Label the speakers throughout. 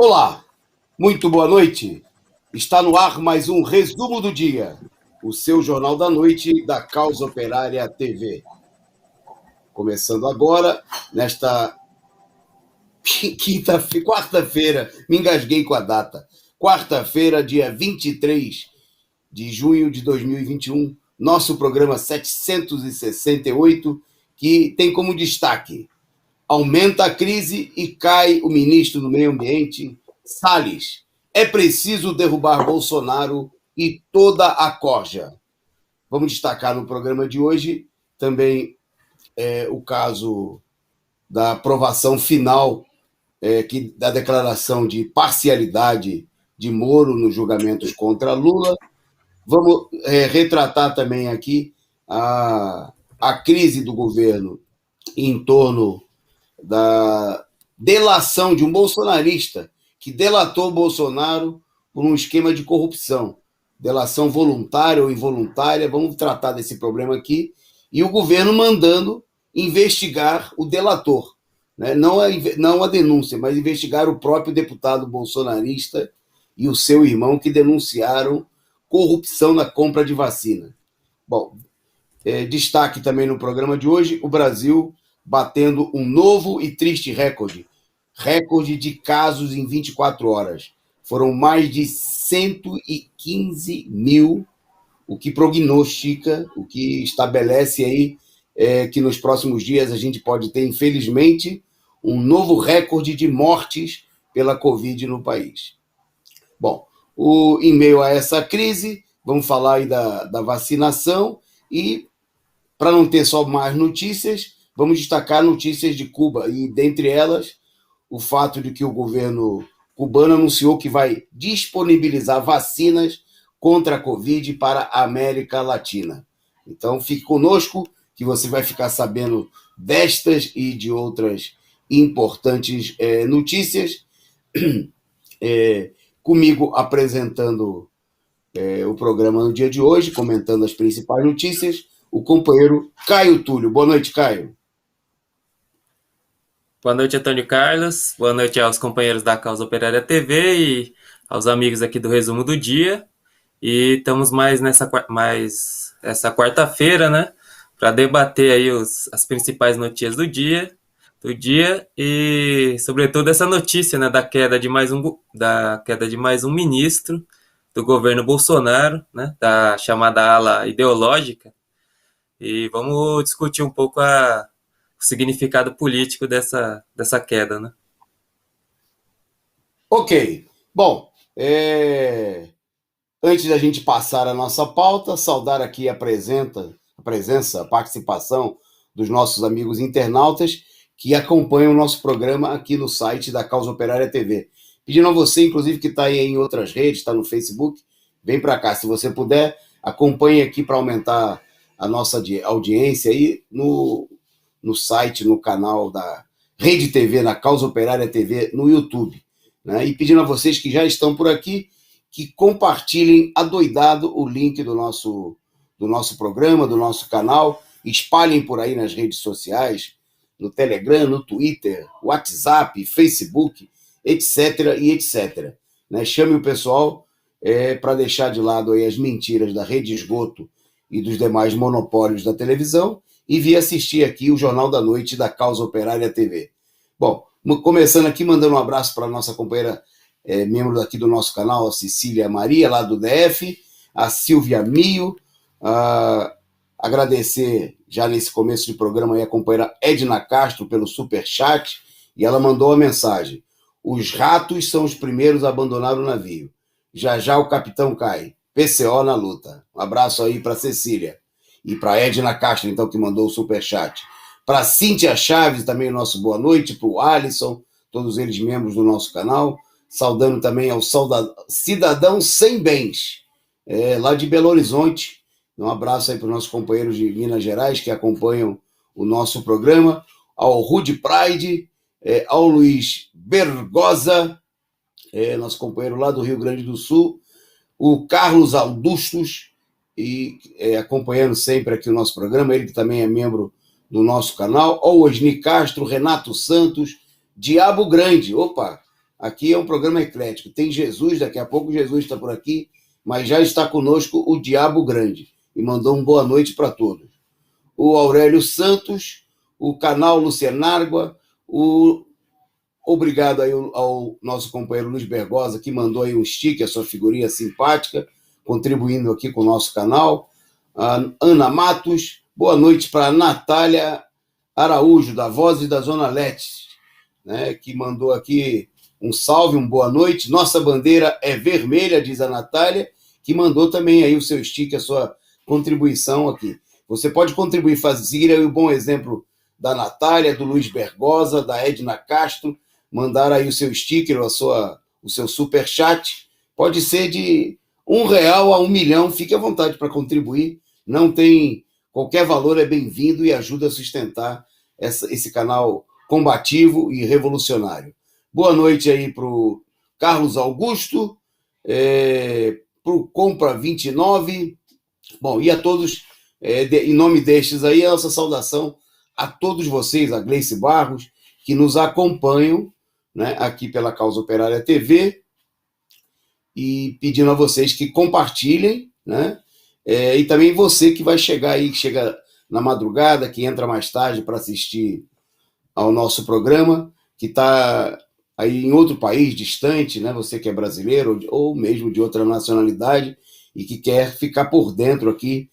Speaker 1: Olá, muito boa noite. Está no ar mais um Resumo do Dia, o seu Jornal da Noite da Causa Operária TV. Começando agora, nesta quarta-feira, me engasguei com a data. Quarta-feira, dia 23 de junho de 2021, nosso programa 768, que tem como destaque: aumenta a crise e cai o ministro do Meio Ambiente, Salles. É preciso derrubar Bolsonaro e toda a corja. Vamos destacar no programa de hoje também o caso da aprovação final da declaração de parcialidade de Moro nos julgamentos contra Lula. Vamos retratar também aqui a crise do governo em torno da delação de um bolsonarista que delatou Bolsonaro por um esquema de corrupção. Delação voluntária ou involuntária, vamos tratar desse problema aqui. E o governo mandando investigar o delator. Né? Não a denúncia, mas investigar o próprio deputado bolsonarista e o seu irmão que denunciaram corrupção na compra de vacina. Bom, destaque também no programa de hoje, o Brasil batendo um novo e triste recorde de casos em 24 horas. Foram mais de 115 mil, o que prognostica, o que estabelece aí que nos próximos dias a gente pode ter, infelizmente, um novo recorde de mortes pela Covid no país. Bom, em meio a essa crise, vamos falar aí da vacinação e, para não ter só mais notícias, vamos destacar notícias de Cuba, e dentre elas, o fato de que o governo cubano anunciou que vai disponibilizar vacinas contra a Covid para a América Latina. Então, fique conosco, que você vai ficar sabendo destas e de outras importantes notícias. Comigo apresentando o programa no dia de hoje, comentando as principais notícias, o companheiro Caio Túlio. Boa noite, Caio.
Speaker 2: Boa noite, Antônio Carlos. Boa noite aos companheiros da Causa Operária TV e aos amigos aqui do Resumo do Dia. E estamos essa quarta-feira, né, para debater aí as principais notícias do dia e, sobretudo, essa notícia, né, da queda de mais um ministro do governo Bolsonaro, né, da chamada ala ideológica. E vamos discutir um pouco o significado político dessa queda, né?
Speaker 1: Ok. Bom, antes da gente passar a nossa pauta, saudar aqui a participação dos nossos amigos internautas que acompanham o nosso programa aqui no site da Causa Operária TV. Pedindo a você, inclusive, que está aí em outras redes, está no Facebook, vem para cá. Se você puder, acompanhe aqui para aumentar a nossa audiência aí no site, no canal da Rede TV, na Causa Operária TV, no YouTube. Né? E pedindo a vocês que já estão por aqui, que compartilhem adoidado o link do nosso programa, do nosso canal, espalhem por aí nas redes sociais, no Telegram, no Twitter, WhatsApp, Facebook, etc. e etc. Né? Chame o pessoal para deixar de lado aí as mentiras da Rede Esgoto e dos demais monopólios da televisão e vir assistir aqui o Jornal da Noite da Causa Operária TV. Bom, começando aqui, mandando um abraço para a nossa companheira, membro aqui do nosso canal, a Cecília Maria, lá do DF, a Silvia Mio, agradecer já nesse começo de programa aí a companheira Edna Castro pelo superchat, e ela mandou a mensagem: os ratos são os primeiros a abandonar o navio. Já já o capitão cai. PCO na luta. Um abraço aí para Cecília. E para Edna Castro, então, que mandou o superchat. Para Cíntia Chaves, também o nosso boa noite. Para o Alisson, todos eles membros do nosso canal. Saudando também ao Cidadão Sem Bens, lá de Belo Horizonte. Um abraço aí para os nossos companheiros de Minas Gerais que acompanham o nosso programa. Ao Rude Pride, ao Luiz Bergosa, nosso companheiro lá do Rio Grande do Sul. O Carlos Augustus, acompanhando sempre aqui o nosso programa, ele que também é membro do nosso canal. Ao Osni Castro, Renato Santos, Diabo Grande, opa, Aqui é um programa eclético. Tem Jesus, daqui a pouco Jesus está por aqui, mas já está conosco o Diabo Grande e mandou uma boa noite para todos. O Aurélio Santos, o canal Lucianágua, obrigado aí ao nosso companheiro Luiz Bergosa, que mandou aí um sticker, a sua figurinha simpática, contribuindo aqui com o nosso canal. A Ana Matos, boa noite para a Natália Araújo, da Vozes da Zona Leste, né, que mandou aqui um salve, uma boa noite. Nossa bandeira é vermelha, diz a Natália, que mandou também aí o seu sticker, a sua contribuição aqui. Você pode contribuir, seguir aí o bom exemplo da Natália, do Luiz Bergosa, da Edna Castro, mandar aí o seu sticker, o seu superchat. Pode ser de R$1 a R$1 milhão, fique à vontade para contribuir. Não tem qualquer valor, é bem-vindo e ajuda a sustentar esse canal combativo e revolucionário. Boa noite aí para o Carlos Augusto, para o Compra 29. Bom, e a todos, em nome destes aí, a nossa saudação a todos vocês, a Gleice Barros, que nos acompanham, né, aqui pela Causa Operária TV, e pedindo a vocês que compartilhem, né, e também você que vai chegar aí, que chega na madrugada, que entra mais tarde para assistir ao nosso programa, que está aí em outro país distante, né, você que é brasileiro ou mesmo de outra nacionalidade e que quer ficar por dentro aqui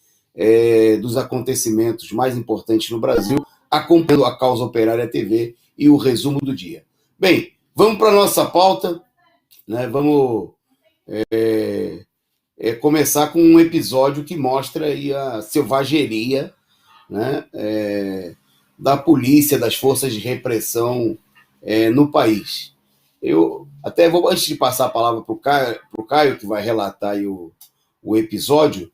Speaker 1: dos acontecimentos mais importantes no Brasil, acompanhando a Causa Operária TV e o resumo do dia. Bem, vamos para a nossa pauta, né? Vamos começar com um episódio que mostra aí a selvageria, né, da polícia, das forças de repressão no país. Eu até vou, antes de passar a palavra para o Caio, que vai relatar aí o episódio,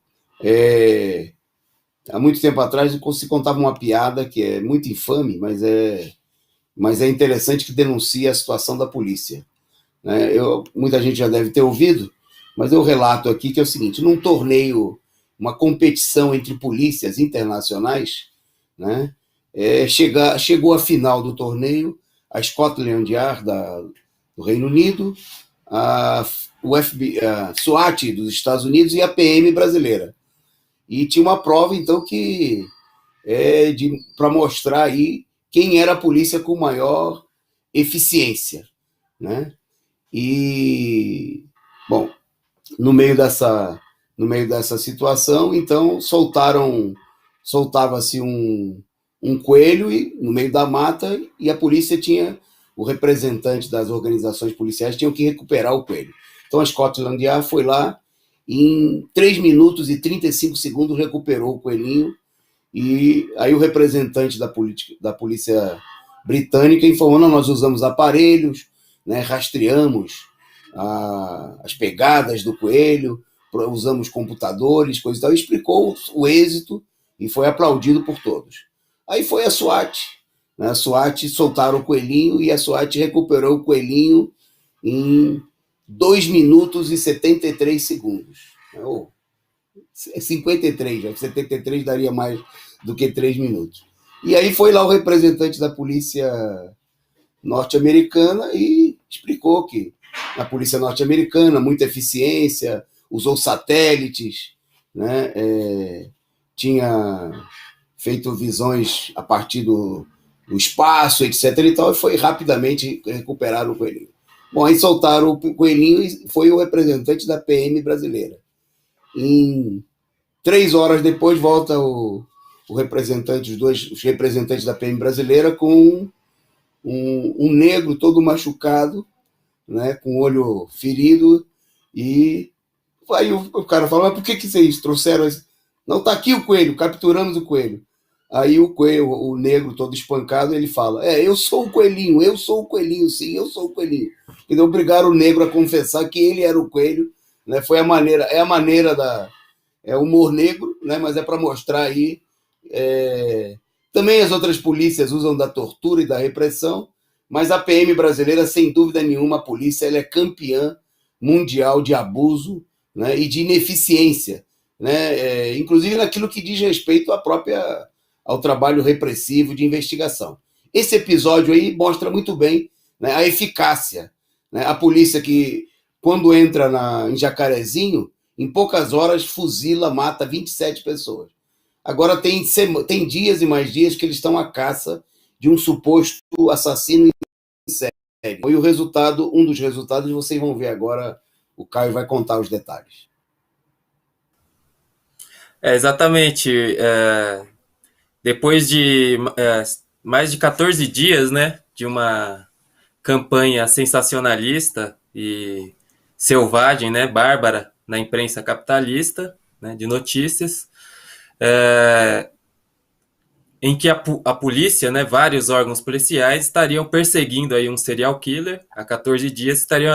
Speaker 1: há muito tempo atrás se contava uma piada que é muito infame, mas é interessante, que denuncia a situação da polícia, né? Muita gente já deve ter ouvido, mas eu relato aqui que é o seguinte: num torneio, uma competição entre polícias internacionais, né, chegou a final do torneio a Scotland Yard do Reino Unido, o a SWAT dos Estados Unidos e a PM brasileira. E tinha uma prova, então, que para mostrar aí quem era a polícia com maior eficiência, né? E, bom, no meio dessa situação, então, soltava-se um coelho no meio da mata, e a polícia tinha, o representante das organizações policiais tinham que recuperar o coelho. Então a Scotland Yard foi lá, em 3 minutos e 35 segundos recuperou o coelhinho, e aí o representante da polícia britânica informou: não, nós usamos aparelhos, né, rastreamos as pegadas do coelho, usamos computadores, coisa e tal, e explicou o êxito e foi aplaudido por todos. Aí foi a SWAT, né? A SWAT soltaram o coelhinho e a SWAT recuperou o coelhinho em 2 minutos e 73 segundos. 53, já que 73 daria mais do que 3 minutos. E aí foi lá o representante da polícia norte-americana e explicou que a polícia norte-americana, muita eficiência, usou satélites, né, tinha feito visões a partir do espaço, etc. e tal, e foi rapidamente recuperar o coelhinho. Bom, aí soltaram o coelhinho e foi o representante da PM brasileira. Em 3 horas depois, volta os representantes da PM brasileira com um negro todo machucado, né, com o olho ferido, e aí o cara falou: mas por que vocês trouxeram isso? Não, tá aqui o coelho, capturamos o coelho. Aí o negro todo espancado, ele fala: eu sou o coelhinho, sim, eu sou o coelhinho. Então obrigaram o negro a confessar que ele era o coelho, né? Foi a maneira, humor negro, né? Mas é para mostrar aí. Também as outras polícias usam da tortura e da repressão, mas a PM brasileira, sem dúvida nenhuma, a polícia, ela é campeã mundial de abuso, né, e de ineficiência, né, inclusive naquilo que diz respeito ao trabalho repressivo de investigação. Esse episódio aí mostra muito bem, né, a eficácia, né? A polícia que, quando entra em Jacarezinho, em poucas horas fuzila, mata 27 pessoas. Agora tem dias e mais dias que eles estão à caça de um suposto assassino em série. E o resultado, um dos resultados, vocês vão ver agora, o Caio vai contar os detalhes.
Speaker 2: Exatamente. Depois de mais de 14 dias, né, de uma campanha sensacionalista e selvagem, né, bárbara, na imprensa capitalista, né, de notícias, em que a polícia, né, vários órgãos policiais estariam perseguindo aí um serial killer há 14 dias, estariam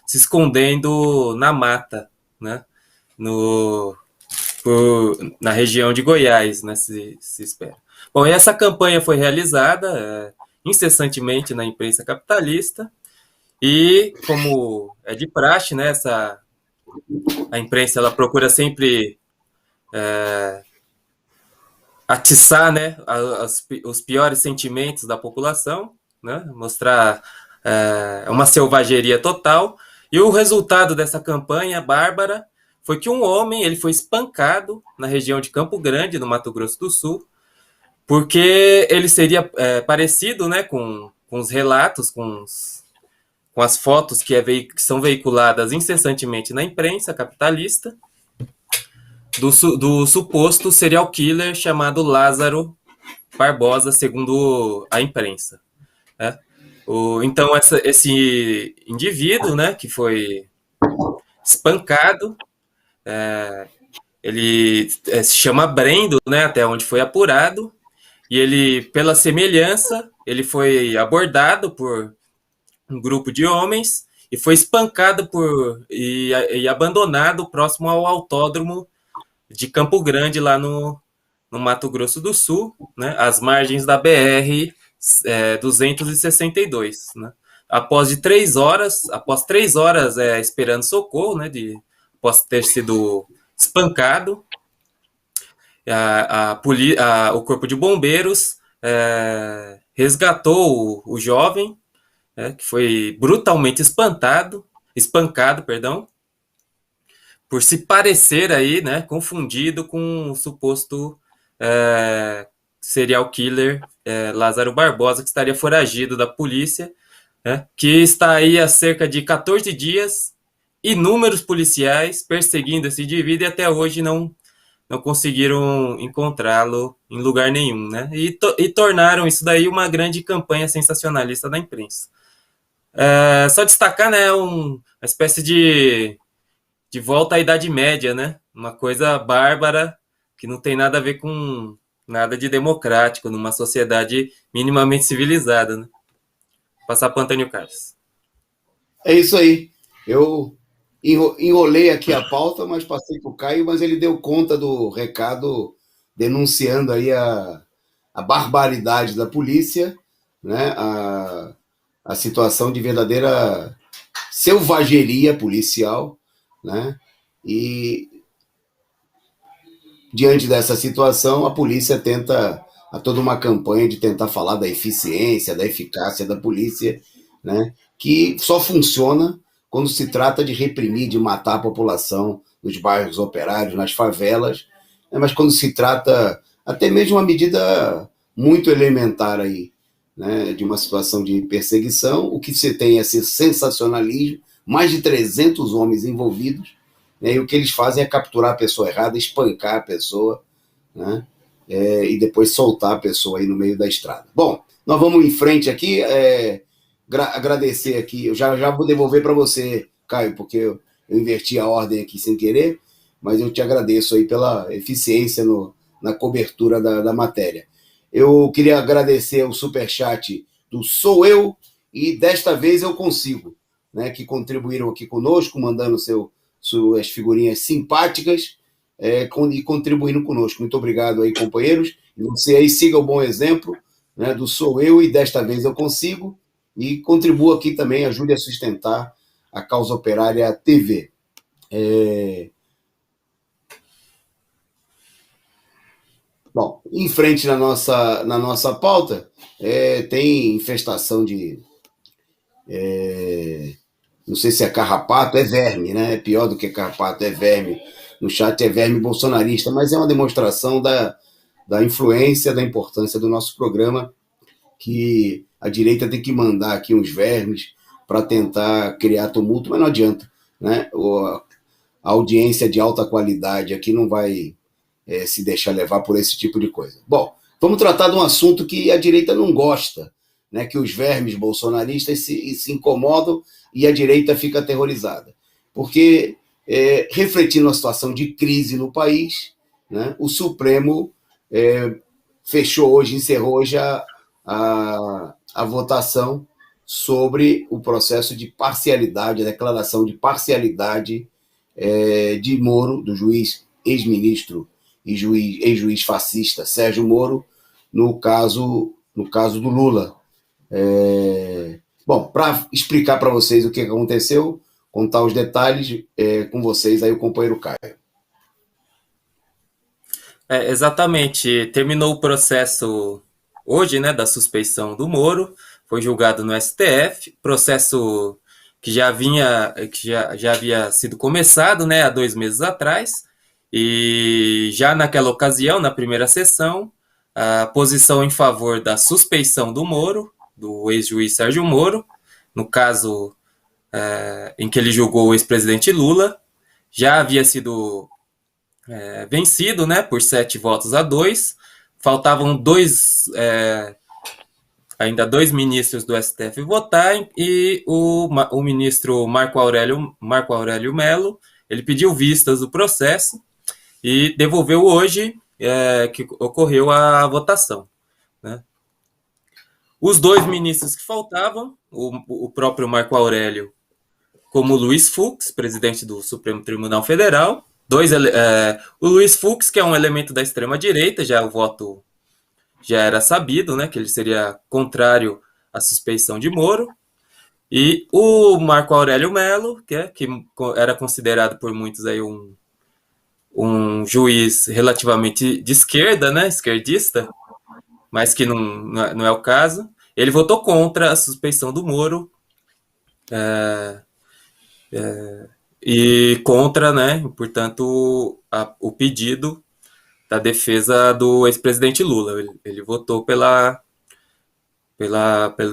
Speaker 2: se escondendo na mata, né, na região de Goiás, né, se espera. Bom, e essa campanha foi realizada incessantemente na imprensa capitalista e, como é de praxe, né, a imprensa ela procura sempre atiçar, né, os piores sentimentos da população, né, mostrar uma selvageria total. E o resultado dessa campanha bárbara foi que um homem ele foi espancado na região de Campo Grande, no Mato Grosso do Sul, porque ele seria parecido, né, com os relatos, com as fotos que são veiculadas incessantemente na imprensa capitalista, do suposto serial killer chamado Lázaro Barbosa, segundo a imprensa. Né? Então, esse indivíduo, né, que foi espancado, ele se chama Brendo, né, até onde foi apurado, e ele, pela semelhança, ele foi abordado por um grupo de homens e foi espancado e abandonado próximo ao autódromo de Campo Grande, lá no Mato Grosso do Sul, né, às margens da BR 262. Né. Após 3 horas esperando socorro, né, após ter sido espancado, o corpo de bombeiros resgatou o jovem, que foi brutalmente espancado, por se parecer aí, né, confundido com o suposto serial killer Lázaro Barbosa, que estaria foragido da polícia, né, que está aí há cerca de 14 dias, inúmeros policiais perseguindo esse indivíduo e até hoje não conseguiram encontrá-lo em lugar nenhum, né? E tornaram isso daí uma grande campanha sensacionalista da imprensa. Só destacar, né, uma espécie de volta à Idade Média, né? Uma coisa bárbara que não tem nada a ver com nada de democrático numa sociedade minimamente civilizada, né? Vou passar para o Antônio Carlos.
Speaker 1: É isso aí. Eu enrolei aqui a pauta, mas passei para o Caio, mas ele deu conta do recado denunciando aí a barbaridade da polícia, né? A situação de verdadeira selvageria policial, né? E diante dessa situação, a polícia tenta a toda uma campanha de tentar falar da eficiência, da eficácia da polícia, né? Que só funciona quando se trata de reprimir, de matar a população nos bairros operários, nas favelas, né? Mas quando se trata até mesmo uma medida muito elementar aí, né, de uma situação de perseguição, o que se tem é esse sensacionalismo, mais de 300 homens envolvidos, né, e o que eles fazem é capturar a pessoa errada, espancar a pessoa, né, e depois soltar a pessoa aí no meio da estrada. Bom, nós vamos em frente aqui, agradecer aqui, eu já vou devolver para você, Caio, porque eu inverti a ordem aqui sem querer, mas eu te agradeço aí pela eficiência na cobertura da matéria. Eu queria agradecer o superchat do Sou Eu e Desta Vez Eu Consigo, né, que contribuíram aqui conosco, mandando suas figurinhas simpáticas e contribuindo conosco. Muito obrigado aí, companheiros. E você aí siga o bom exemplo, né, do Sou Eu e Desta Vez Eu Consigo e contribua aqui também, ajude a sustentar a Causa Operária TV. Bom, em frente na nossa pauta, tem infestação não sei se é carrapato, é verme, né? É pior do que carrapato, é verme. No chat é verme bolsonarista, mas é uma demonstração da influência, da importância do nosso programa, que a direita tem que mandar aqui uns vermes para tentar criar tumulto, mas não adianta, né? A audiência de alta qualidade aqui não vai se deixar levar por esse tipo de coisa. Bom, vamos tratar de um assunto que a direita não gosta, né? Que os vermes bolsonaristas se incomodam e a direita fica aterrorizada. Porque, refletindo a situação de crise no país, né, o Supremo encerrou hoje a votação sobre o processo de parcialidade, a declaração de parcialidade de Moro, do juiz ex-ministro e ex-juiz fascista Sérgio Moro, no caso do Lula. Bom, para explicar para vocês o que aconteceu, contar os detalhes com vocês, aí o companheiro Caio.
Speaker 2: Exatamente. Terminou o processo hoje, né, da suspeição do Moro, foi julgado no STF, processo que já havia sido começado, né, há 2 meses atrás, e já naquela ocasião, na primeira sessão, a posição em favor da suspeição do Moro, do ex-juiz Sérgio Moro, no caso em que ele julgou o ex-presidente Lula, já havia sido vencido, né, por 7 votos a 2. Faltavam ainda 2 ministros do STF votarem, e o ministro Marco Aurélio Mello, ele pediu vistas do processo e devolveu hoje que ocorreu a votação, né? Os 2 ministros que faltavam, o próprio Marco Aurélio, como o Luiz Fux, presidente do Supremo Tribunal Federal, o Luiz Fux, que é um elemento da extrema-direita, o voto já era sabido, né, que ele seria contrário à suspeição de Moro, e o Marco Aurélio Mello, que era considerado por muitos aí um juiz relativamente de esquerda, né, esquerdista, mas que não é o caso. Ele votou contra a suspeição do Moro, e contra, né, portanto, o pedido da defesa do ex-presidente Lula. Ele votou pelo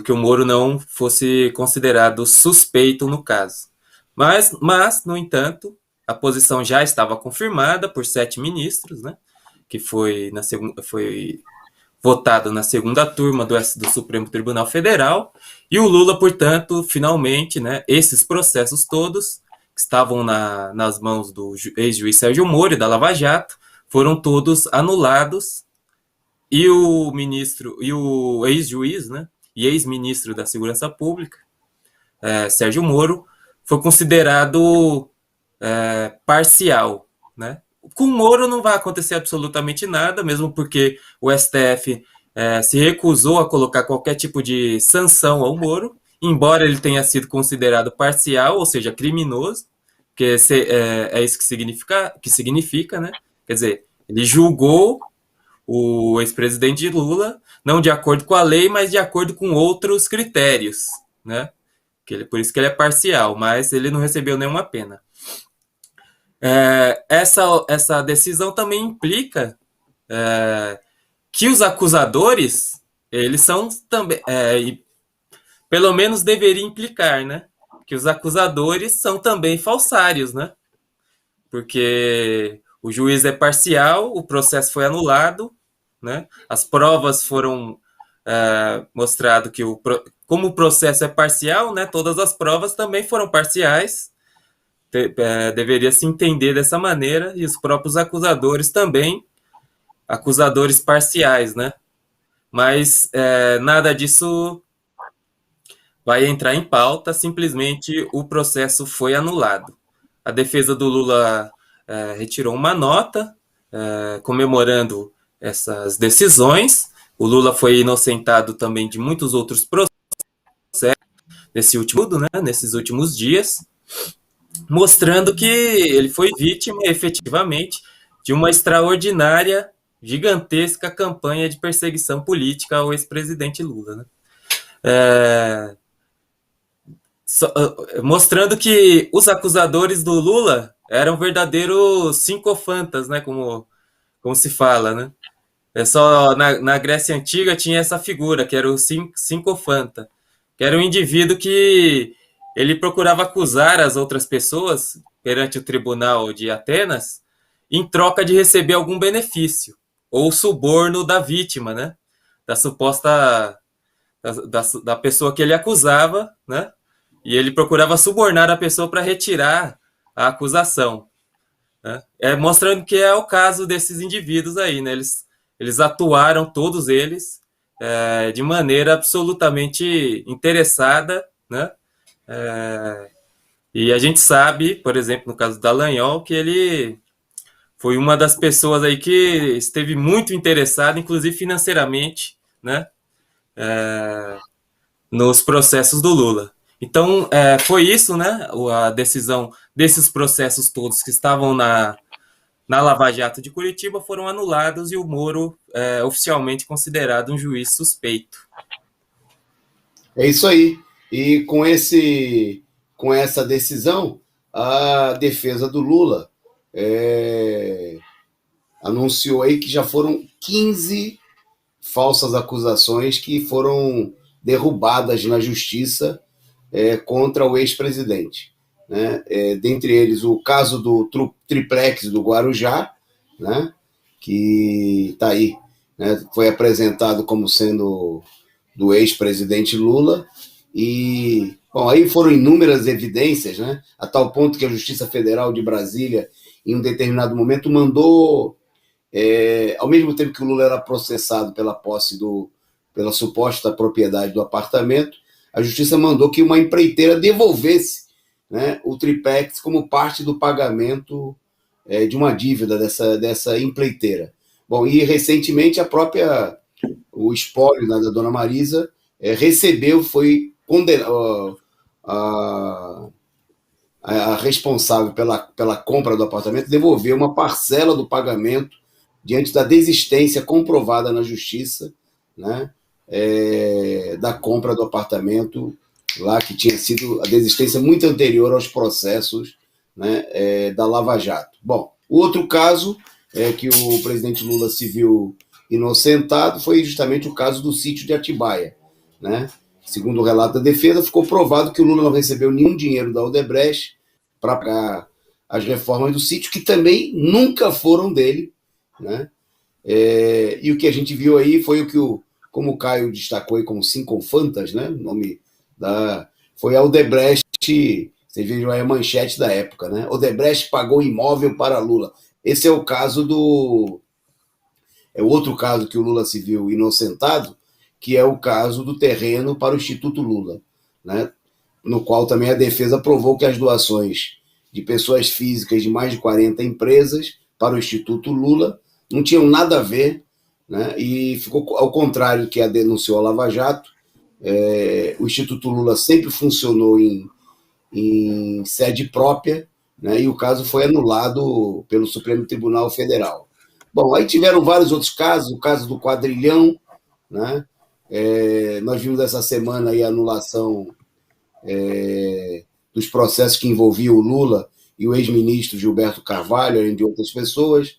Speaker 2: que o Moro não fosse considerado suspeito no caso. Mas, no entanto, a posição já estava confirmada por 7 ministros, né, que foi votado na segunda turma do Supremo Tribunal Federal, e o Lula, portanto, finalmente, né, esses processos todos que estavam nas mãos do ex-juiz Sérgio Moro e da Lava Jato foram todos anulados, e o ex-juiz, né, e ex-ministro da Segurança Pública, Sérgio Moro, foi considerado parcial, né? Com o Moro não vai acontecer absolutamente nada, mesmo porque o STF se recusou a colocar qualquer tipo de sanção ao Moro, embora ele tenha sido considerado parcial, ou seja, criminoso, que é isso que significa, né? Quer dizer, ele julgou o ex-presidente Lula não de acordo com a lei, mas de acordo com outros critérios, né? Por isso que ele é parcial, mas ele não recebeu nenhuma pena. Essa decisão também implica que os acusadores, eles são também, pelo menos deveria implicar, né? Que os acusadores são também falsários, né? Porque o juiz é parcial, o processo foi anulado, né? As provas foram mostrado que como o processo é parcial, né? Todas as provas também foram parciais. Deveria se entender dessa maneira, e os próprios acusadores também, acusadores parciais, né? Mas nada disso vai entrar em pauta, simplesmente o processo foi anulado. A defesa do Lula retirou uma nota comemorando essas decisões. O Lula foi inocentado também de muitos outros processos nesses últimos dias, mostrando que ele foi vítima, efetivamente, de uma extraordinária, gigantesca campanha de perseguição política ao ex-presidente Lula, né? mostrando que os acusadores do Lula eram verdadeiros sincofantas, né, como se fala, né? É só na Grécia Antiga tinha essa figura, que era o sincofanta, que era um indivíduo que ele procurava acusar as outras pessoas perante o tribunal de Atenas em troca de receber algum benefício ou suborno da vítima, né? Da suposta da pessoa que ele acusava, né? E ele procurava subornar a pessoa para retirar a acusação, né? Mostrando que é o caso desses indivíduos aí, né? Eles atuaram, todos eles, de maneira absolutamente interessada, né? E a gente sabe, por exemplo, no caso do Dallagnol, que ele foi uma das pessoas aí que esteve muito interessada, inclusive financeiramente, né? Nos processos do Lula. Então, foi isso, né? A decisão desses processos todos que estavam na Lava Jato de Curitiba foram anulados e o Moro é oficialmente considerado um juiz suspeito.
Speaker 1: É isso aí. E com essa decisão, a defesa do Lula anunciou aí que já foram 15 falsas acusações que foram derrubadas na justiça contra o ex-presidente. Né? Dentre eles, o caso do triplex do Guarujá, né? Que está aí, né? Foi apresentado como sendo do ex-presidente Lula. E, bom, aí foram inúmeras evidências, né? A tal ponto que a Justiça Federal de Brasília, em um determinado momento, mandou, ao mesmo tempo que o Lula era processado pela posse pela suposta propriedade do apartamento, a Justiça mandou que uma empreiteira devolvesse, né, o triplex como parte do pagamento de uma dívida dessa empreiteira. Bom, e recentemente o espólio, né, da dona Marisa recebeu, foi condenado, a responsável pela compra do apartamento devolveu uma parcela do pagamento diante da desistência comprovada na justiça, né, da compra do apartamento lá, que tinha sido a desistência muito anterior aos processos, né, da Lava Jato. Bom, o outro caso que o presidente Lula se viu inocentado foi justamente o caso do sítio de Atibaia, né? Segundo o relato da defesa, ficou provado que o Lula não recebeu nenhum dinheiro da Odebrecht para pagar as reformas do sítio, que também nunca foram dele, né? E o que a gente viu aí foi como o Caio destacou aí como Sincofantas, né? O nome foi a Odebrecht, vocês vejam aí a manchete da época, né? Odebrecht pagou imóvel para Lula. Esse é o caso é outro caso que o Lula se viu inocentado, que é o caso do terreno para o Instituto Lula, né? No qual também a defesa provou que as doações de pessoas físicas de mais de 40 empresas para o Instituto Lula não tinham nada a ver, né? E ficou ao contrário do que a denunciou a Lava Jato. O Instituto Lula sempre funcionou em sede própria, né? E o caso foi anulado pelo Supremo Tribunal Federal. Bom, aí tiveram vários outros casos, o caso do Quadrilhão, né? Nós vimos essa semana aí a anulação dos processos que envolviam o Lula e o ex-ministro Gilberto Carvalho, além de outras pessoas.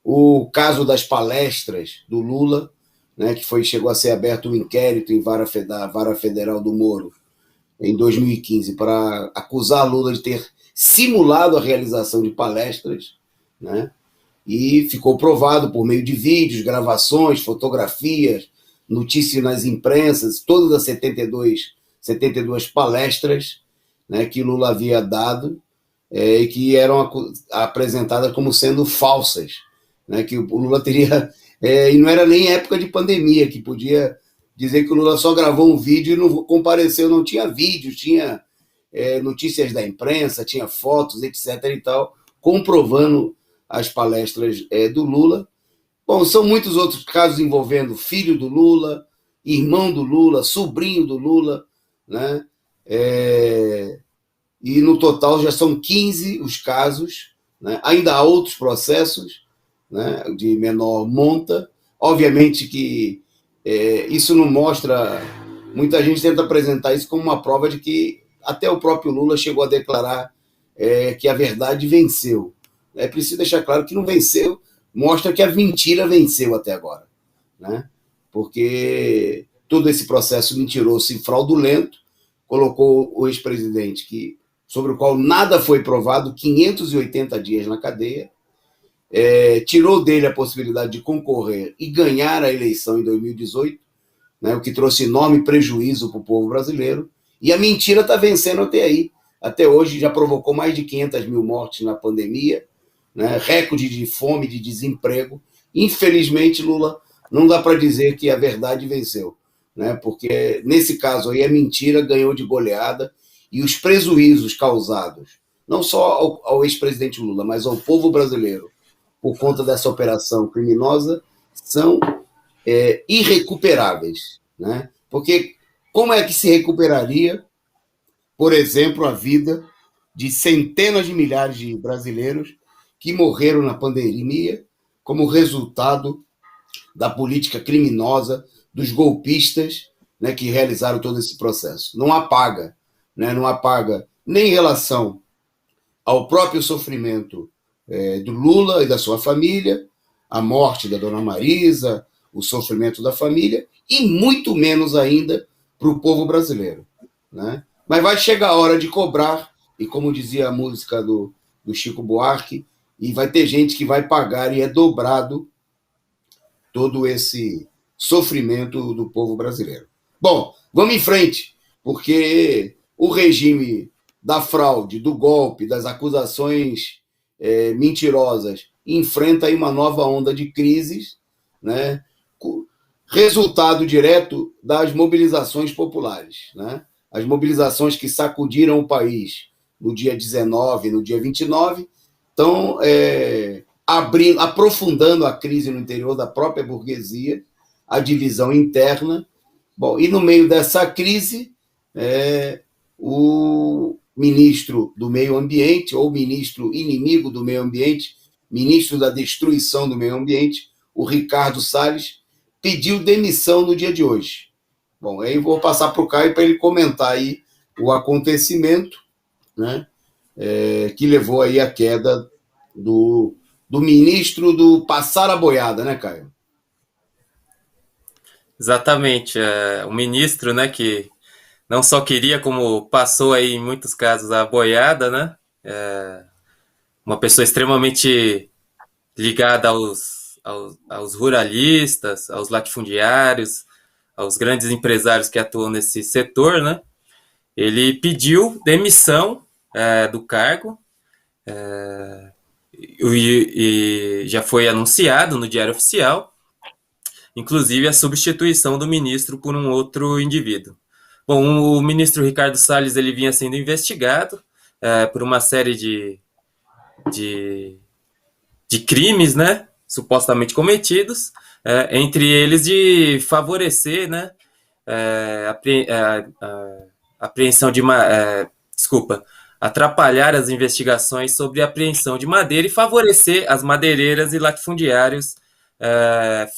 Speaker 1: O caso das palestras do Lula, né, que chegou a ser aberto um inquérito em vara federal do Moro em 2015 para acusar Lula de ter simulado a realização de palestras, né? E ficou provado por meio de vídeos, gravações, fotografias, notícias nas imprensas, todas as 72 palestras, né, que Lula havia dado e que eram apresentadas como sendo falsas, né, que o Lula teria... e não era nem época de pandemia, que podia dizer que o Lula só gravou um vídeo e não compareceu, não tinha vídeo, tinha notícias da imprensa, tinha fotos, etc. e tal, comprovando as palestras do Lula. Bom, são muitos outros casos envolvendo filho do Lula, irmão do Lula, sobrinho do Lula, né? E no total já são 15 os casos, né? Ainda há outros processos, né, de menor monta. Obviamente que isso não mostra... Muita gente tenta apresentar isso como uma prova de que até o próprio Lula chegou a declarar que a verdade venceu. É preciso deixar claro que não venceu, mostra que a mentira venceu até agora, né? Porque todo esse processo mentiroso e fraudulento colocou o ex-presidente, sobre o qual nada foi provado, 580 dias na cadeia, tirou dele a possibilidade de concorrer e ganhar a eleição em 2018, né, o que trouxe enorme prejuízo para o povo brasileiro, e a mentira está vencendo até aí. Até hoje já provocou mais de 500 mil mortes na pandemia, né, recorde de fome, de desemprego. Infelizmente, Lula, não dá para dizer que a verdade venceu, né, porque nesse caso aí a mentira ganhou de goleada, e os prejuízos causados, não só ao ex-presidente Lula, mas ao povo brasileiro, por conta dessa operação criminosa, são irrecuperáveis, né? Porque como é que se recuperaria, por exemplo, a vida de centenas de milhares de brasileiros que morreram na pandemia como resultado da política criminosa dos golpistas, né, que realizaram todo esse processo? Não apaga, né? Não apaga nem em relação ao próprio sofrimento do Lula e da sua família, a morte da dona Marisa, o sofrimento da família, e muito menos ainda para o povo brasileiro, né? Mas vai chegar a hora de cobrar, e como dizia a música do Chico Buarque, e vai ter gente que vai pagar, e é dobrado todo esse sofrimento do povo brasileiro. Bom, vamos em frente, porque o regime da fraude, do golpe, das acusações mentirosas, enfrenta aí uma nova onda de crises, né? Resultado direto das mobilizações populares, né? As mobilizações que sacudiram o país no dia 19, no dia 29, estão aprofundando a crise no interior da própria burguesia, a divisão interna. Bom, e no meio dessa crise, o ministro do Meio Ambiente, ou ministro inimigo do Meio Ambiente, ministro da destruição do meio ambiente, o Ricardo Salles, pediu demissão no dia de hoje. Bom, aí vou passar para o Caio para ele comentar aí o acontecimento, né, que levou aí a queda do ministro do passar a boiada, né, Caio?
Speaker 2: Exatamente. O ministro, né, que não só queria, como passou aí em muitos casos a boiada, né? Uma pessoa extremamente ligada aos ruralistas, aos latifundiários, aos grandes empresários que atuam nesse setor, né? Ele pediu demissão do cargo e já foi anunciado no Diário Oficial, inclusive a substituição do ministro por um outro indivíduo. Bom, o ministro Ricardo Salles ele vinha sendo investigado por uma série de crimes, né, supostamente cometidos, entre eles de favorecer, né, apreensão de atrapalhar as investigações sobre a apreensão de madeira e favorecer as madeireiras e latifundiários,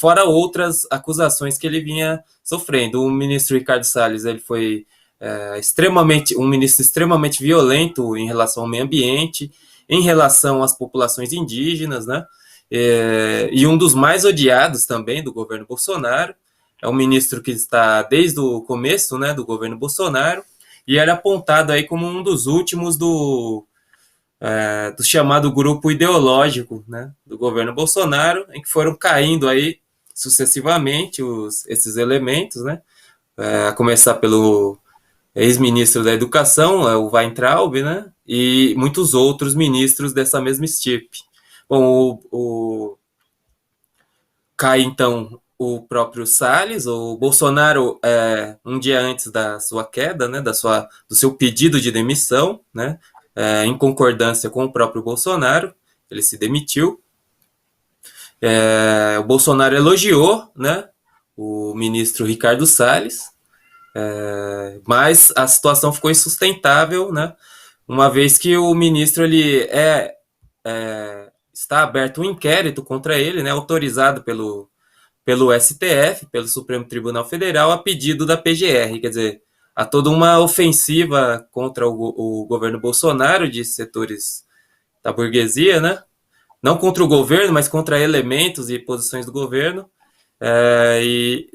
Speaker 2: fora outras acusações que ele vinha sofrendo. O ministro Ricardo Salles ele foi um ministro extremamente violento em relação ao meio ambiente, em relação às populações indígenas, né? E um dos mais odiados também do governo Bolsonaro. É um ministro que está desde o começo, né, do governo Bolsonaro, e era apontado aí como um dos últimos do chamado grupo ideológico, né, do governo Bolsonaro, em que foram caindo aí sucessivamente esses elementos, né, a começar pelo ex-ministro da Educação, o Weintraub, né, e muitos outros ministros dessa mesma estirpe. Bom, cai então o próprio Salles. O Bolsonaro, um dia antes da sua queda, né, do seu pedido de demissão, né, em concordância com o próprio Bolsonaro, ele se demitiu. O Bolsonaro elogiou, né, o ministro Ricardo Salles, mas a situação ficou insustentável, né, uma vez que o ministro ele está aberto um inquérito contra ele, né, autorizado pelo STF, pelo Supremo Tribunal Federal, a pedido da PGR, quer dizer, há toda uma ofensiva contra o governo Bolsonaro de setores da burguesia, né? Não contra o governo, mas contra elementos e posições do governo. E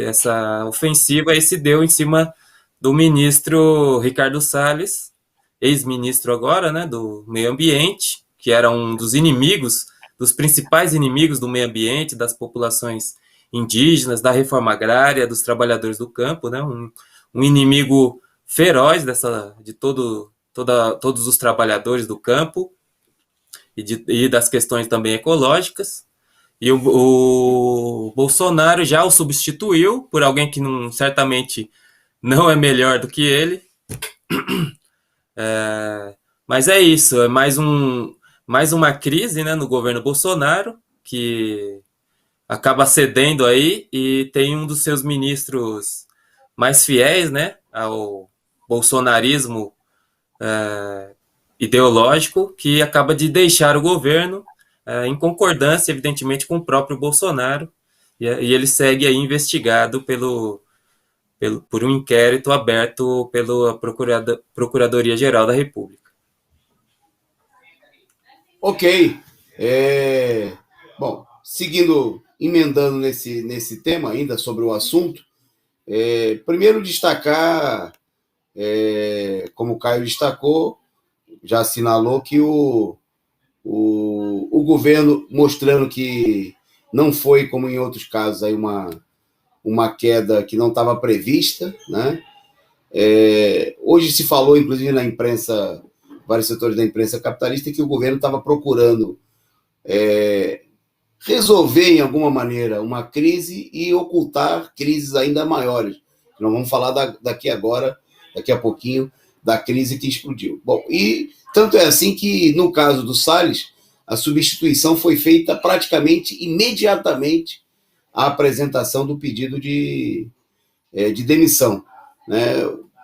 Speaker 2: essa ofensiva aí se deu em cima do ministro Ricardo Salles, ex-ministro agora, né, do meio ambiente, que era um dos inimigos, dos principais inimigos do meio ambiente, das populações indígenas, da reforma agrária, dos trabalhadores do campo, né, um inimigo feroz todos os trabalhadores do campo e das questões também ecológicas. E o Bolsonaro já o substituiu por alguém que certamente não é melhor do que ele. Mas é isso, é mais uma crise, né, no governo Bolsonaro, que acaba cedendo aí, e tem um dos seus ministros mais fiéis, né, ao bolsonarismo ideológico, que acaba de deixar o governo em concordância, evidentemente, com o próprio Bolsonaro, e ele segue aí investigado por um inquérito aberto pela Procuradoria-Geral da República.
Speaker 1: Ok. Bom, seguindo, emendando nesse tema ainda sobre o assunto, primeiro destacar, como o Caio destacou, já assinalou que o governo, mostrando que não foi, como em outros casos, aí uma queda que não estava prevista, né? Hoje se falou, inclusive na imprensa, vários setores da imprensa capitalista, que o governo estava procurando resolver, em alguma maneira, uma crise e ocultar crises ainda maiores. Nós vamos falar daqui a pouquinho, da crise que explodiu. Bom, e tanto é assim que, no caso do Salles, a substituição foi feita praticamente imediatamente à apresentação do pedido de demissão, né?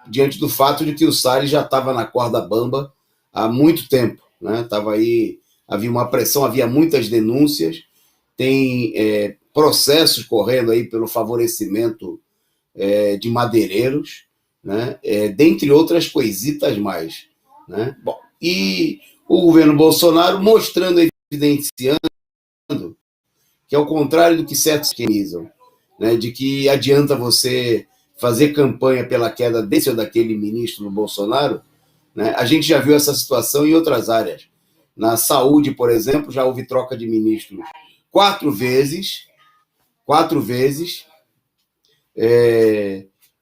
Speaker 1: Diante do fato de que o Salles já estava na corda bamba há muito tempo, né? Tava aí, havia uma pressão, havia muitas denúncias, tem processos correndo aí pelo favorecimento de madeireiros, né? Dentre outras coisitas mais, né? Bom, e o governo Bolsonaro mostrando, evidenciando que, ao contrário do que certos queimam, né, de que adianta você fazer campanha pela queda desse ou daquele ministro do Bolsonaro, né? A gente já viu essa situação em outras áreas. Na saúde, por exemplo, já houve troca de ministros 4 vezes,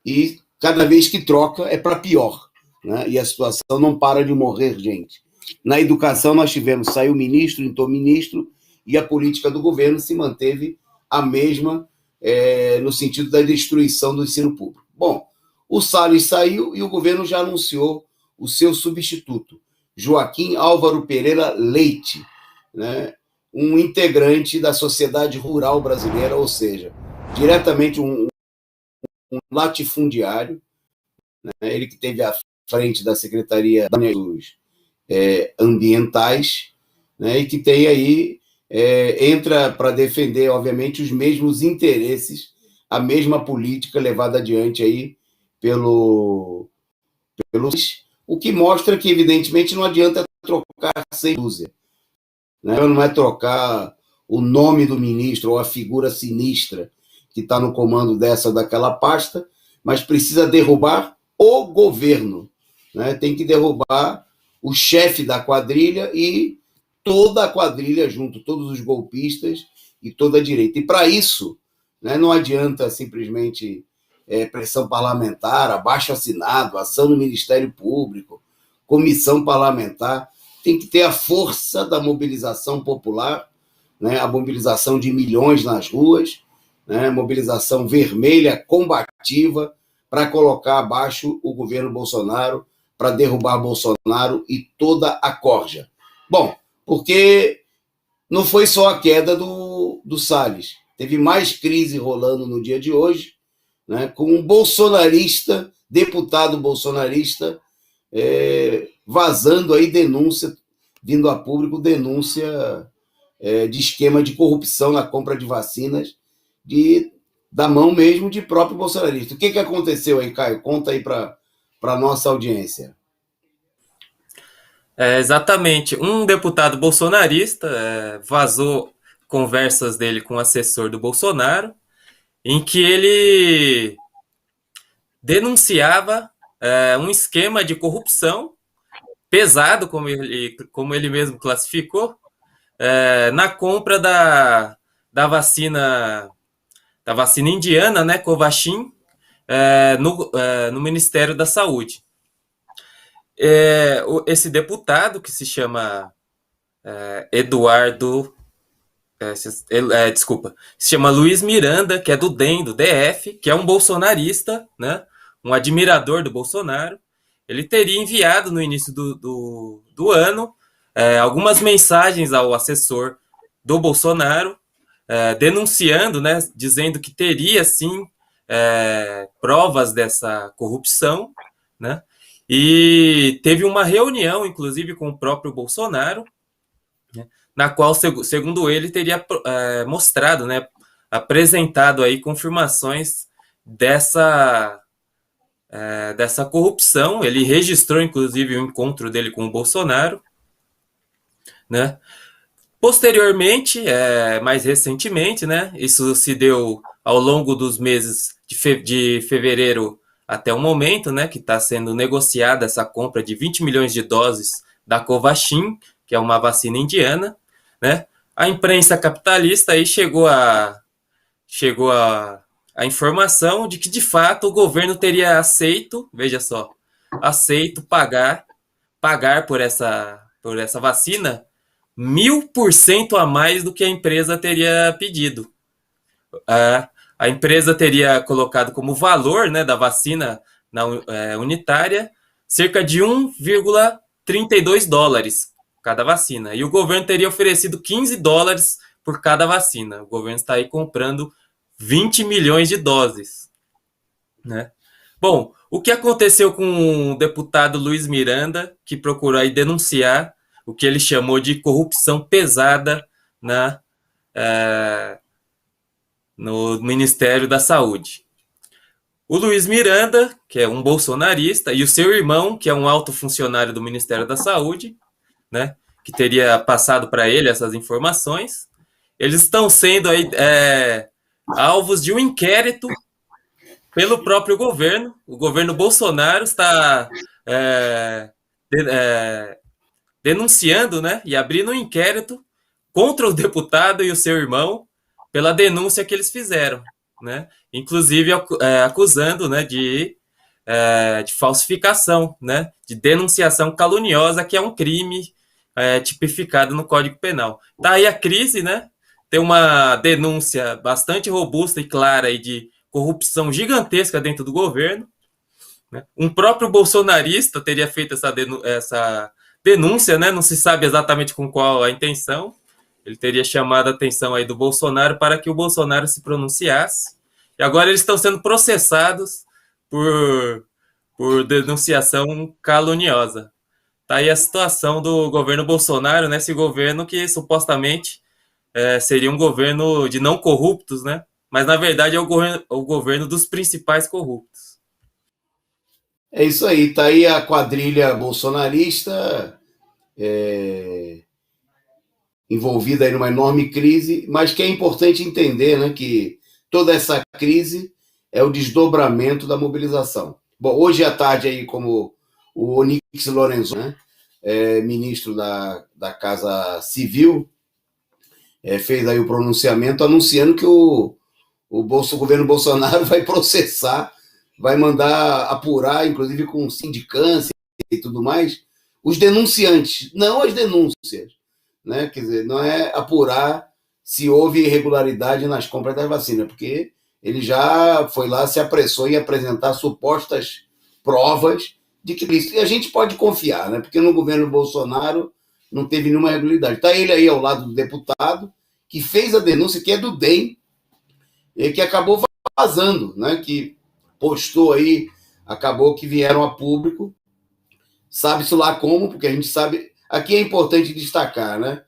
Speaker 1: e cada vez que troca é para pior, né? E a situação não para de morrer gente. Na educação nós tivemos, saiu ministro, entrou ministro, e a política do governo se manteve a mesma, no sentido da destruição do ensino público. Bom, o Salles saiu e o governo já anunciou o seu substituto, Joaquim Álvaro Pereira Leite, né? Um integrante da sociedade rural brasileira, ou seja, diretamente um latifundiário, né? Ele que teve à frente da Secretaria dos Ambientais, né? E que tem aí, entra para defender, obviamente, os mesmos interesses, a mesma política levada adiante aí pelo o que mostra que, evidentemente, não adianta trocar sem dúzia, né? Não é trocar o nome do ministro ou a figura sinistra que está no comando dessa ou daquela pasta, mas precisa derrubar o governo, né? Tem que derrubar o chefe da quadrilha e toda a quadrilha junto, todos os golpistas e toda a direita. E para isso, né, não adianta simplesmente pressão parlamentar, abaixo-assinado, ação no Ministério Público, comissão parlamentar. Tem que ter a força da mobilização popular, né, a mobilização de milhões nas ruas, né, mobilização vermelha, combativa, para colocar abaixo o governo Bolsonaro, para derrubar Bolsonaro e toda a corja. Bom, porque não foi só a queda do Salles, teve mais crise rolando no dia de hoje, né, com um bolsonarista, deputado bolsonarista, vazando aí denúncia, vindo a público denúncia de esquema de corrupção na compra de vacinas de da mão mesmo de próprio bolsonarista. O que aconteceu aí, Caio? Conta aí para a nossa audiência.
Speaker 2: Exatamente. Um deputado bolsonarista vazou conversas dele com o assessor do Bolsonaro, em que ele denunciava um esquema de corrupção pesado, como ele mesmo classificou, na compra da vacina indiana, né, Covaxin, no Ministério da Saúde. Esse deputado, que se chama Eduardo. Se chama Luiz Miranda, que é do DEM, do DF, que é um bolsonarista, né, um admirador do Bolsonaro. Ele teria enviado no início do ano algumas mensagens ao assessor do Bolsonaro, denunciando, né, dizendo que teria sim provas dessa corrupção, né, e teve uma reunião, inclusive, com o próprio Bolsonaro, né, na qual, segundo ele, teria mostrado, né, apresentado aí confirmações dessa corrupção. Ele registrou, inclusive, o encontro dele com o Bolsonaro, né? Posteriormente, mais recentemente, né, isso se deu ao longo dos meses de fevereiro até o momento, né, que está sendo negociada essa compra de 20 milhões de doses da Covaxin, que é uma vacina indiana, né? A imprensa capitalista aí chegou a informação de que, de fato, o governo teria aceito, veja só, aceito pagar por essa vacina 1000% a mais do que a empresa teria pedido. A empresa teria colocado como valor, né, da vacina unitária cerca de 1,32 dólares cada vacina. E o governo teria oferecido 15 dólares por cada vacina. O governo está aí comprando 20 milhões de doses, né? Bom, o que aconteceu com o deputado Luiz Miranda, que procurou aí denunciar o que ele chamou de corrupção pesada no Ministério da Saúde? O Luiz Miranda, que é um bolsonarista, e o seu irmão, que é um alto funcionário do Ministério da Saúde, né, que teria passado para ele essas informações, eles estão sendo aí alvos de um inquérito pelo próprio governo. O governo Bolsonaro está denunciando, né, e abrindo um inquérito contra o deputado e o seu irmão pela denúncia que eles fizeram, né, inclusive acusando, né, de falsificação, né, de denunciação caluniosa, que é um crime tipificado no Código Penal. Tá aí a crise, né? Tem uma denúncia bastante robusta e clara aí de corrupção gigantesca dentro do governo, né? Um próprio bolsonarista teria feito essa denúncia, né? Não se sabe exatamente com qual a intenção. Ele teria chamado a atenção aí do Bolsonaro para que o Bolsonaro se pronunciasse. E agora eles estão sendo processados por denunciação caluniosa. Tá aí a situação do governo Bolsonaro, né? Esse governo que supostamente seria um governo de não corruptos, né? Mas, na verdade, é o governo dos principais corruptos.
Speaker 1: É isso aí, tá aí a quadrilha bolsonarista envolvida aí numa enorme crise, mas que é importante entender, né, que toda essa crise é o desdobramento da mobilização. Bom, hoje à tarde, aí, como o Onyx Lorenzoni, né, ministro da Casa Civil, fez aí o pronunciamento anunciando que o governo Bolsonaro vai processar, vai mandar apurar, inclusive com sindicância e tudo mais, os denunciantes, não as denúncias, né? Quer dizer, não é apurar se houve irregularidade nas compras das vacinas, porque ele já foi lá, se apressou em apresentar supostas provas de que isso. E a gente pode confiar, né? Porque no governo Bolsonaro não teve nenhuma irregularidade. Está ele aí ao lado do deputado, que fez a denúncia, que é do DEM, e que acabou vazando, né? Que postou aí, acabou que vieram a público, sabe-se lá como, porque a gente sabe. Aqui é importante destacar, né?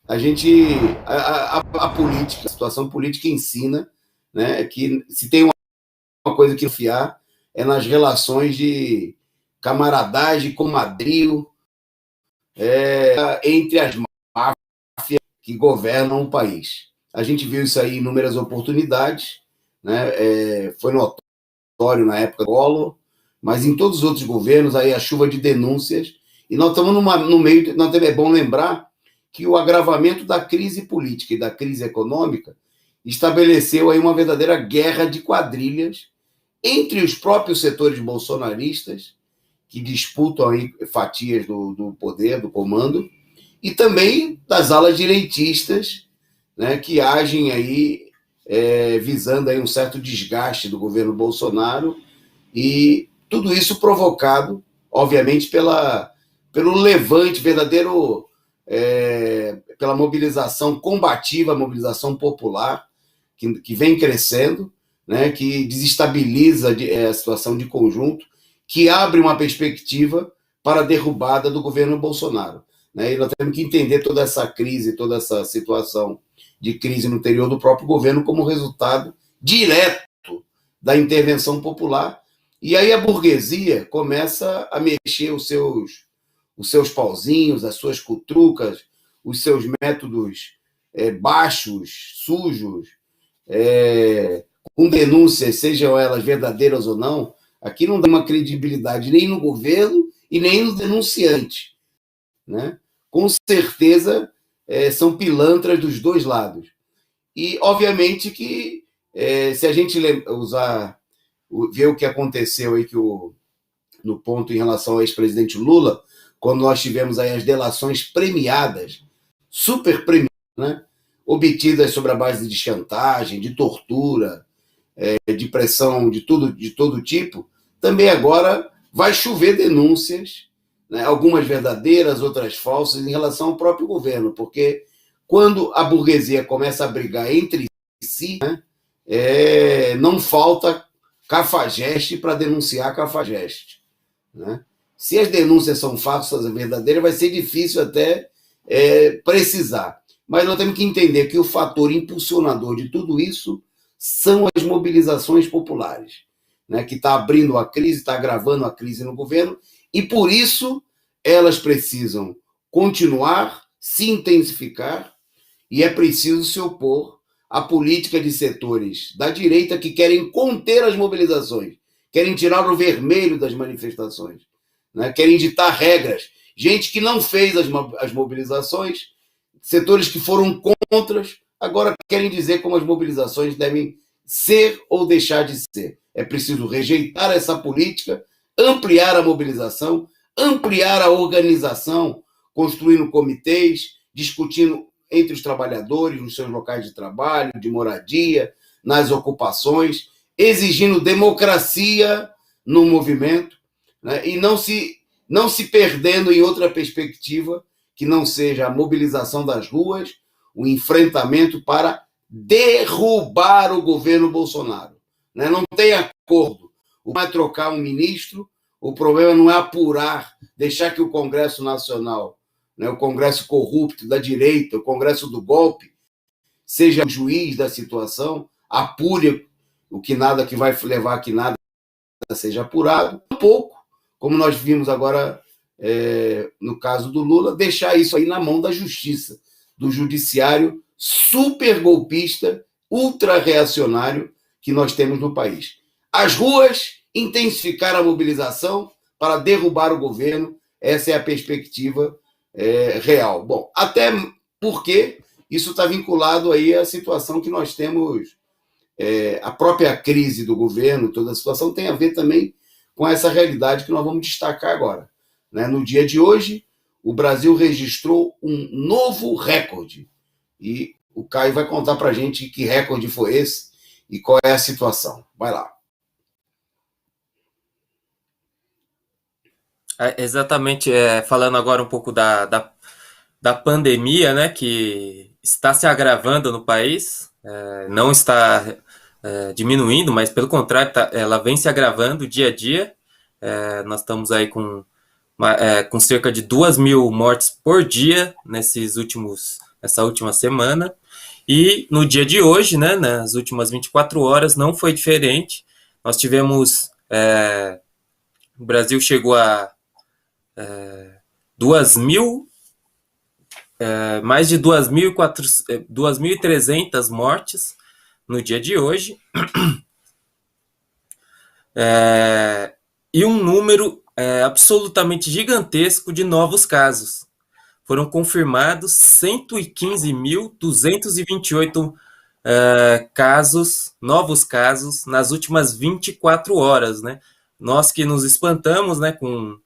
Speaker 1: a gente, a política, a situação política ensina, né, que se tem uma coisa que confiar é nas relações de camaradagem, comadrio, entre as máfias que governam o país. A gente viu isso aí em inúmeras oportunidades, né? Foi notório na época do Collor, mas em todos os outros governos aí a chuva de denúncias, e nós estamos no meio, é bom lembrar que o agravamento da crise política e da crise econômica estabeleceu aí uma verdadeira guerra de quadrilhas entre os próprios setores bolsonaristas, que disputam aí fatias do poder, do comando, e também das alas direitistas, né, que agem aí visando aí um certo desgaste do governo Bolsonaro, e tudo isso provocado, obviamente, pelo levante verdadeiro, pela mobilização combativa, mobilização popular, que vem crescendo, né, que desestabiliza a situação de conjunto, que abre uma perspectiva para a derrubada do governo Bolsonaro. Né? E nós temos que entender toda essa crise, toda essa situação de crise no interior do próprio governo como resultado direto da intervenção popular. E aí a burguesia começa a mexer os seus pauzinhos, as suas cutrucas, os seus métodos baixos, sujos, com denúncias, sejam elas verdadeiras ou não. Aqui não dá uma credibilidade nem no governo e nem no denunciante. Né? Com certeza são pilantras dos dois lados. E, obviamente, que se a gente ver o que aconteceu aí no ponto em relação ao ex-presidente Lula, quando nós tivemos aí as delações premiadas, super premiadas, né? Obtidas sobre a base de chantagem, de tortura, de pressão de todo tipo, também agora vai chover denúncias, né, algumas verdadeiras, outras falsas, em relação ao próprio governo, porque quando a burguesia começa a brigar entre si, né, não falta cafajeste para denunciar cafajeste. Né? Se as denúncias são falsas e verdadeiras, vai ser difícil até precisar. Mas nós temos que entender que o fator impulsionador de tudo isso são as mobilizações populares, né, que está abrindo a crise, está agravando a crise no governo, e por isso elas precisam continuar, se intensificar, e é preciso se opor à política de setores da direita que querem conter as mobilizações, querem tirar o vermelho das manifestações, né, querem ditar regras. Gente que não fez as mobilizações, setores que foram contras, agora querem dizer como as mobilizações devem ser ou deixar de ser. É preciso rejeitar essa política, ampliar a mobilização, ampliar a organização, construindo comitês, discutindo entre os trabalhadores, nos seus locais de trabalho, de moradia, nas ocupações, exigindo democracia no movimento, né? E não se perdendo em outra perspectiva que não seja a mobilização das ruas, o enfrentamento para derrubar o governo Bolsonaro. Né? Não tem acordo. O problema é trocar um ministro, o problema não é apurar, deixar que o Congresso Nacional, né, o Congresso corrupto da direita, o Congresso do golpe, seja o juiz da situação, apure o que vai levar a que nada seja apurado. Um pouco, como nós vimos agora no caso do Lula, deixar isso aí na mão da justiça, do judiciário super golpista, ultra reacionário que nós temos no país. As ruas intensificar a mobilização para derrubar o governo, essa é a perspectiva real. Bom, até porque isso está vinculado aí à situação que nós temos, a própria crise do governo, toda a situação tem a ver também com essa realidade que nós vamos destacar agora. Né? No dia de hoje, o Brasil registrou um novo recorde. E o Caio vai contar para a gente que recorde foi esse e qual é a situação. Vai lá.
Speaker 2: Exatamente, falando agora um pouco da pandemia, né, que está se agravando no país, não está diminuindo, mas pelo contrário, ela vem se agravando dia a dia. Nós estamos aí com cerca de 2.000 mortes por dia nesses últimos essa última semana. E no dia de hoje, né, nas últimas 24 horas, não foi diferente. Nós tivemos, o Brasil chegou a 2.000, mais de 2.300 mortes no dia de hoje, e um número absolutamente gigantesco de novos casos. Foram confirmados 115.228 novos casos nas últimas 24 horas, né? Nós que nos espantamos, né, com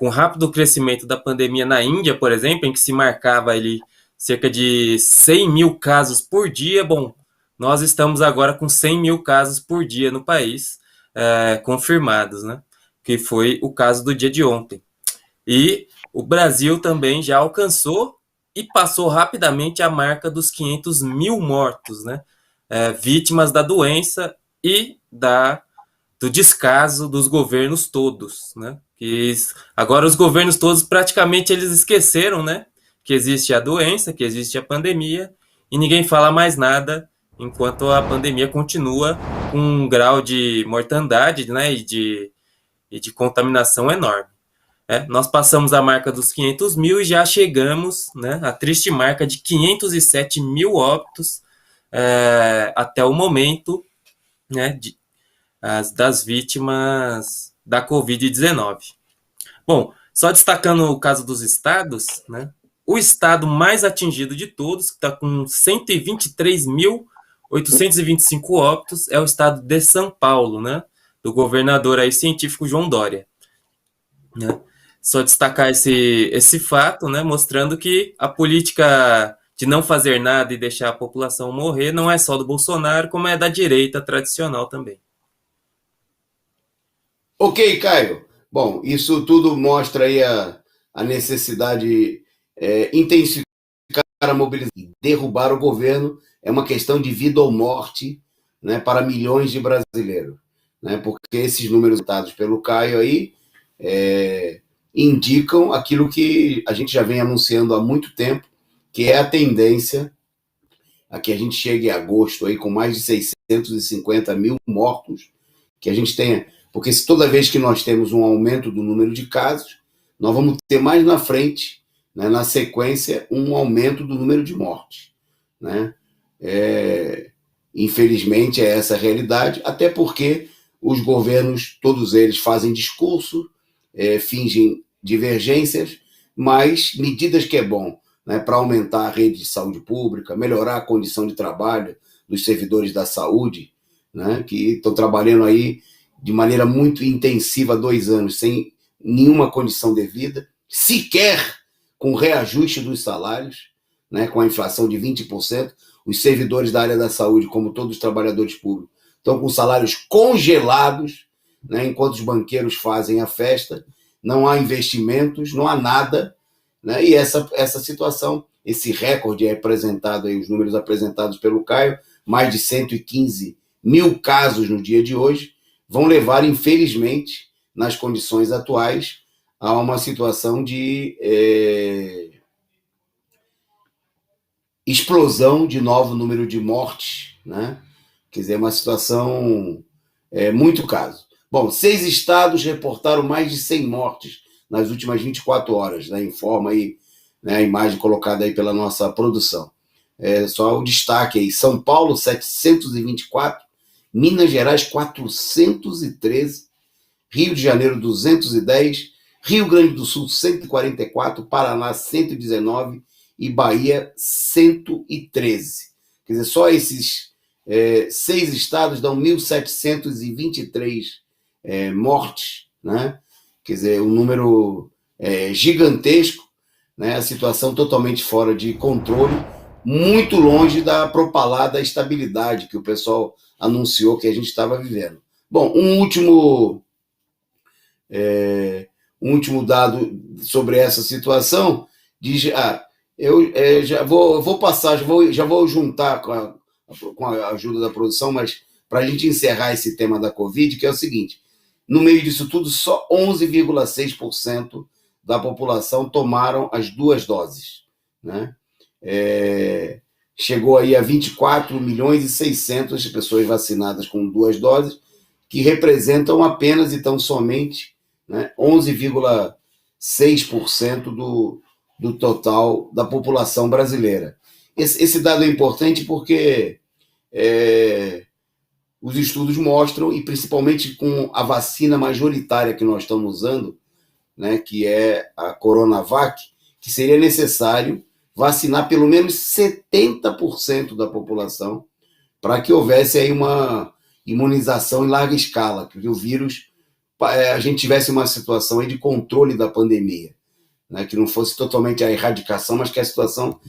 Speaker 2: o rápido crescimento da pandemia na Índia, por exemplo, em que se marcava ali cerca de 100 mil casos por dia. Bom, nós estamos agora com 100 mil casos por dia no país, confirmados, né? Que foi o caso do dia de ontem. E o Brasil também já alcançou e passou rapidamente a marca dos 500 mil mortos, né? Vítimas da doença e do descaso dos governos todos, né? E agora os governos todos praticamente eles esqueceram, né? Que existe a doença, que existe a pandemia, e ninguém fala mais nada enquanto a pandemia continua com um grau de mortandade, né? E de contaminação enorme. Nós passamos a marca dos 500 mil e já chegamos, né, à triste marca de 507 mil óbitos até o momento, né, das vítimas da Covid-19. Bom, só destacando o caso dos estados, né, o estado mais atingido de todos, que está com 123.825 óbitos, é o estado de São Paulo, né, do governador aí científico João Dória. Né? Só destacar esse fato, né, mostrando que a política de não fazer nada e deixar a população morrer não é só do Bolsonaro, como é da direita tradicional também.
Speaker 1: Ok, Caio. Bom, isso tudo mostra aí a necessidade de intensificar a mobilização e derrubar o governo. É uma questão de vida ou morte, né, para milhões de brasileiros. Né, porque esses números dados pelo Caio aí indicam aquilo que a gente já vem anunciando há muito tempo, que é a tendência a que a gente chegue em agosto aí com mais de 650 mil mortos, que a gente tenha, porque se toda vez que nós temos um aumento do número de casos, nós vamos ter mais na frente, né, na sequência, um aumento do número de mortes. Né? Infelizmente é essa a realidade, até porque os governos, todos eles fazem discurso, fingem divergências, mas medidas que é bom, né, para aumentar a rede de saúde pública, melhorar a condição de trabalho dos servidores da saúde, né, que estão trabalhando aí de maneira muito intensiva há 2 anos, sem nenhuma condição devida, sequer com reajuste dos salários, né, com a inflação de 20%, os servidores da área da saúde, como todos os trabalhadores públicos, estão com salários congelados, né, enquanto os banqueiros fazem a festa, não há investimentos, não há nada, né, e essa situação, esse recorde é apresentado, aí, os números apresentados pelo Caio, mais de 115 mil casos no dia de hoje, vão levar, infelizmente, nas condições atuais, a uma situação de explosão de novo número de mortes, né? Quer dizer, é uma situação muito caso. Bom, 6 estados reportaram mais de 100 mortes nas últimas 24 horas, né? Informa aí, né, a imagem colocada aí pela nossa produção. Só o destaque aí, São Paulo, 724, Minas Gerais, 413, Rio de Janeiro, 210, Rio Grande do Sul, 144, Paraná, 119 e Bahia, 113. Quer dizer, só esses 6 estados dão 1.723 mortes, né? Quer dizer, um número gigantesco, né? A situação totalmente fora de controle, muito longe da propalada estabilidade que o pessoal anunciou que a gente estava vivendo. Bom, um último dado sobre essa situação diz, eu já vou passar, já vou juntar com a ajuda da produção, mas para a gente encerrar esse tema da Covid, que é o seguinte: no meio disso tudo, só 11,6% da população tomaram as 2 doses, né? chegou aí a 24 milhões e 600 pessoas vacinadas com 2 doses, que representam apenas e tão somente, né, 11,6% do total da população brasileira. Esse dado é importante porque os estudos mostram, e principalmente com a vacina majoritária que nós estamos usando, né, que é a Coronavac, que seria necessário vacinar pelo menos 70% da população para que houvesse aí uma imunização em larga escala, que o vírus, a gente tivesse uma situação aí de controle da pandemia, né, que não fosse totalmente a erradicação, mas que a situação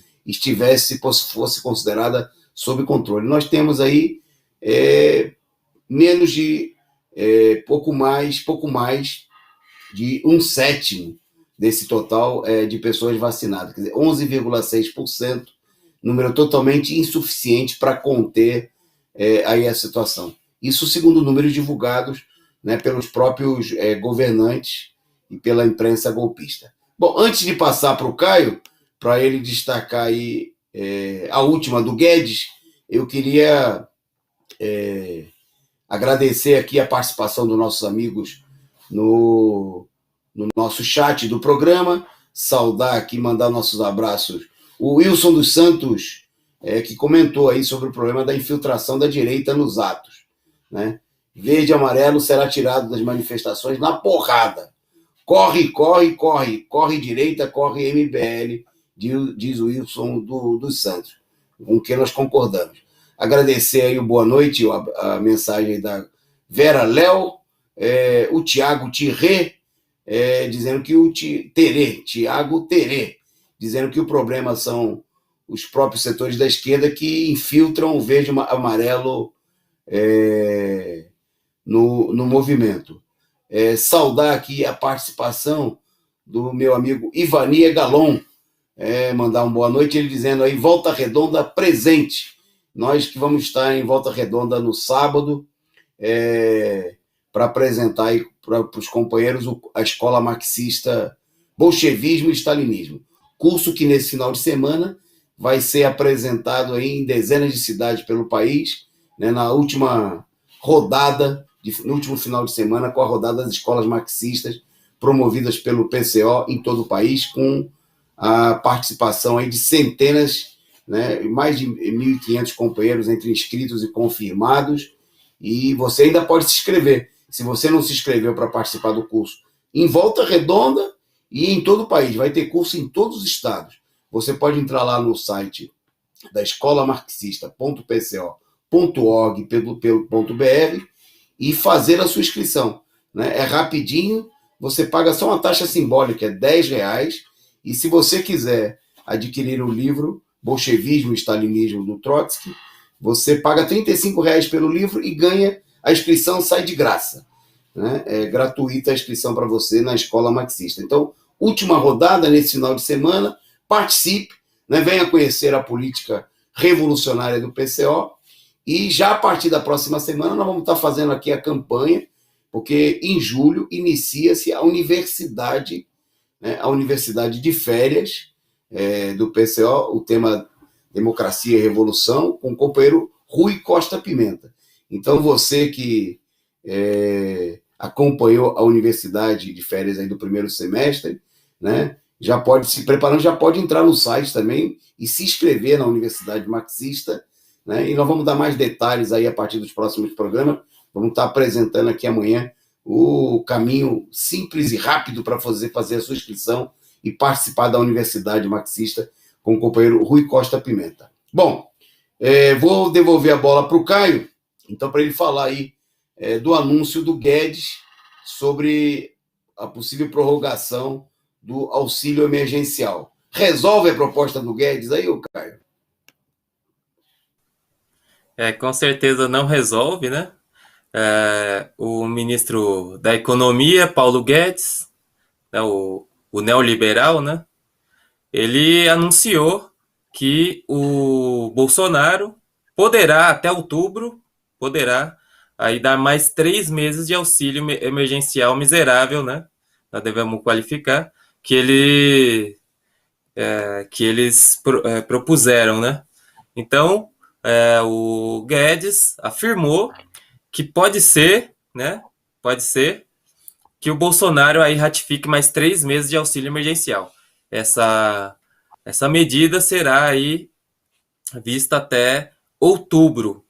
Speaker 1: fosse considerada sob controle. Nós temos aí menos de pouco mais de 1/7 desse total de pessoas vacinadas, quer dizer, 11,6%, número totalmente insuficiente para conter aí a situação. Isso segundo números divulgados, né, pelos próprios governantes e pela imprensa golpista. Bom, antes de passar para o Caio, para ele destacar aí a última do Guedes, eu queria agradecer aqui a participação dos nossos amigos no nosso chat do programa, saudar aqui, mandar nossos abraços. O Wilson dos Santos, que comentou aí sobre o problema da infiltração da direita nos atos, né? Verde e amarelo será tirado das manifestações na porrada. Corre, corre, corre, corre direita, corre MBL, diz o Wilson dos Santos, com quem nós concordamos. Agradecer aí o boa noite, a mensagem da Vera Léo, o Tiago Tirê, dizendo que Tiago Terê, dizendo que o problema são os próprios setores da esquerda que infiltram o verde e amarelo no movimento. Saudar aqui a participação do meu amigo Ivania Galon, mandar uma boa noite, ele dizendo aí, Volta Redonda presente. Nós que vamos estar em Volta Redonda no sábado, para apresentar aí para os companheiros a Escola Marxista Bolchevismo e Stalinismo. Curso que nesse final de semana vai ser apresentado aí em dezenas de cidades pelo país, né, na última rodada, no último final de semana, com a rodada das escolas marxistas promovidas pelo PCO em todo o país, com a participação aí de centenas, né, mais de 1.500 companheiros entre inscritos e confirmados, e você ainda pode se inscrever. Se você não se inscreveu para participar do curso em Volta Redonda e em todo o país, vai ter curso em todos os estados. Você pode entrar lá no site da escolamarxista.pco.org.br e fazer a sua inscrição, né? É rapidinho, você paga só uma taxa simbólica, R$10, e se você quiser adquirir o livro Bolchevismo e Stalinismo do Trotsky, você paga R$35 pelo livro e ganha a inscrição, sai de graça, né? É gratuita a inscrição para você na Escola Marxista. Então, última rodada nesse final de semana, participe, né? Venha conhecer a política revolucionária do PCO, e já a partir da próxima semana nós vamos estar fazendo aqui a campanha, porque em julho inicia-se a universidade, né? A universidade de férias do PCO, o tema Democracia e Revolução, com o companheiro Rui Costa Pimenta. Então, você que acompanhou a universidade de férias aí do primeiro semestre, né, já pode se preparando, já pode entrar no site também e se inscrever na Universidade Marxista, né, e nós vamos dar mais detalhes aí a partir dos próximos programas. Vamos estar apresentando aqui amanhã o caminho simples e rápido para fazer a sua inscrição e participar da Universidade Marxista com o companheiro Rui Costa Pimenta. Bom, vou devolver a bola para o Caio, então, para ele falar aí do anúncio do Guedes sobre a possível prorrogação do auxílio emergencial. Resolve a proposta do Guedes aí, ô Caio?
Speaker 2: Com certeza não resolve, né? O ministro da Economia, Paulo Guedes, né, o neoliberal, né? Ele anunciou que o Bolsonaro poderá, até outubro, aí dar mais 3 meses de auxílio emergencial miserável, né? Nós devemos qualificar, que ele que eles propuseram, né? Então, o Guedes afirmou que pode ser, né? Pode ser que o Bolsonaro aí ratifique mais 3 meses de auxílio emergencial. Essa medida será aí vista até outubro.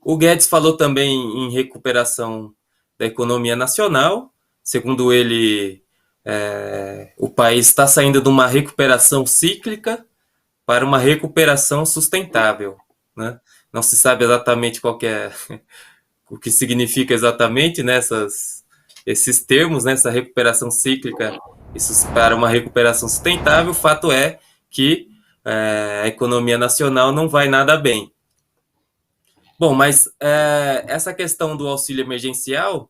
Speaker 2: O Guedes falou também em recuperação da economia nacional. Segundo ele, o país está saindo de uma recuperação cíclica para uma recuperação sustentável, né? Não se sabe exatamente qual que é o que significa exatamente nessas esses termos, nessa recuperação cíclica, isso para uma recuperação sustentável. O fato é que a economia nacional não vai nada bem. Bom, mas essa questão do auxílio emergencial,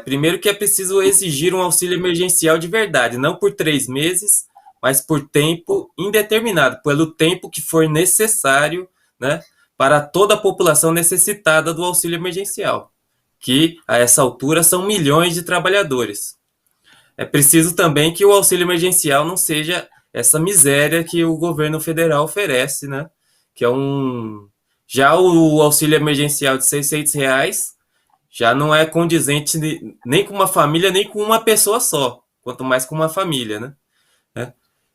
Speaker 2: primeiro que é preciso exigir um auxílio emergencial de verdade, não por 3 meses, mas por tempo indeterminado, pelo tempo que for necessário, né, para toda a população necessitada do auxílio emergencial, que a essa altura são milhões de trabalhadores. É preciso também que o auxílio emergencial não seja essa miséria que o governo federal oferece, né, que é já o auxílio emergencial de R$ 600 já não é condizente nem com uma família, nem com uma pessoa só, quanto mais com uma família, né?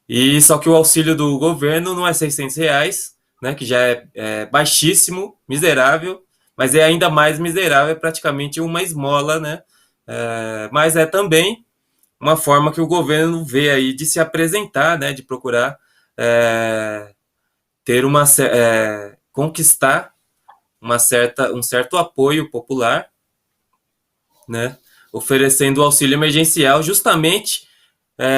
Speaker 2: E só que o auxílio do governo não é R$ 600, né? Que já é baixíssimo, miserável, mas é ainda mais miserável, é praticamente uma esmola, né? Mas é também uma forma que o governo vê aí de se apresentar, né? De procurar ter conquistar um certo apoio popular, né, oferecendo auxílio emergencial justamente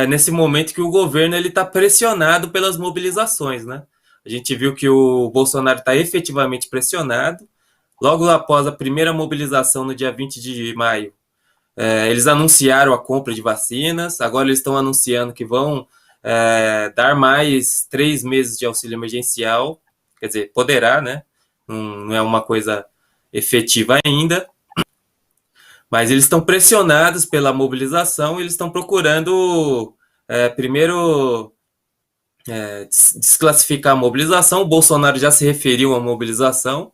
Speaker 2: nesse momento que o governo está pressionado pelas mobilizações. Né? A gente viu que o Bolsonaro está efetivamente pressionado. Logo após a primeira mobilização, no dia 20 de maio, eles anunciaram a compra de vacinas, agora eles estão anunciando que vão dar mais 3 meses de auxílio emergencial, quer dizer, poderá, né? Não é uma coisa efetiva ainda, mas eles estão pressionados pela mobilização, eles estão procurando, primeiro, desclassificar a mobilização. O Bolsonaro já se referiu à mobilização,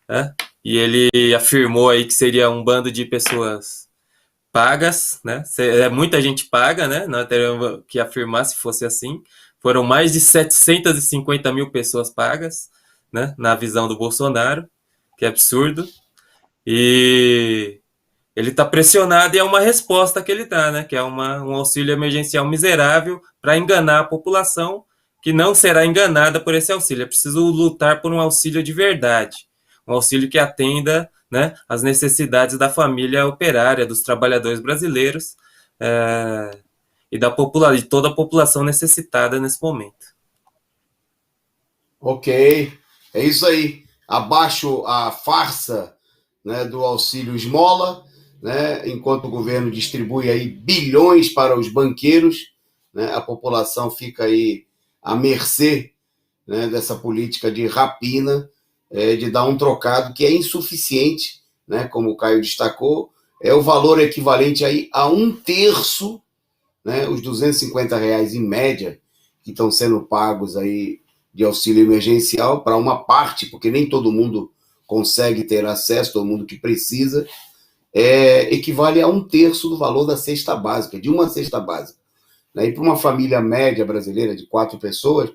Speaker 2: né? E ele afirmou aí que seria um bando de pessoas pagas, né? Muita gente paga, né? Não teria que afirmar se fosse assim. Foram mais de 750 mil pessoas pagas, né? Na visão do Bolsonaro, que é absurdo. E ele está pressionado e é uma resposta que ele dá, né? Que é um auxílio emergencial miserável para enganar a população, que não será enganada por esse auxílio. É preciso lutar por um auxílio de verdade, um auxílio que atenda, né, às necessidades da família operária, dos trabalhadores brasileiros e de toda a população necessitada nesse momento.
Speaker 1: Ok, é isso aí. Abaixo a farsa, né, do auxílio esmola, né, enquanto o governo distribui aí bilhões para os banqueiros, né, a população fica aí à mercê, né, dessa política de rapina, de dar um trocado que é insuficiente, né, como o Caio destacou, é o valor equivalente aí a 1/3, né, os R$ 250 em média que estão sendo pagos aí de auxílio emergencial para uma parte, porque nem todo mundo consegue ter acesso, todo mundo que precisa, equivale a 1/3 do valor da cesta básica, de uma cesta básica. E para uma família média brasileira de 4 pessoas,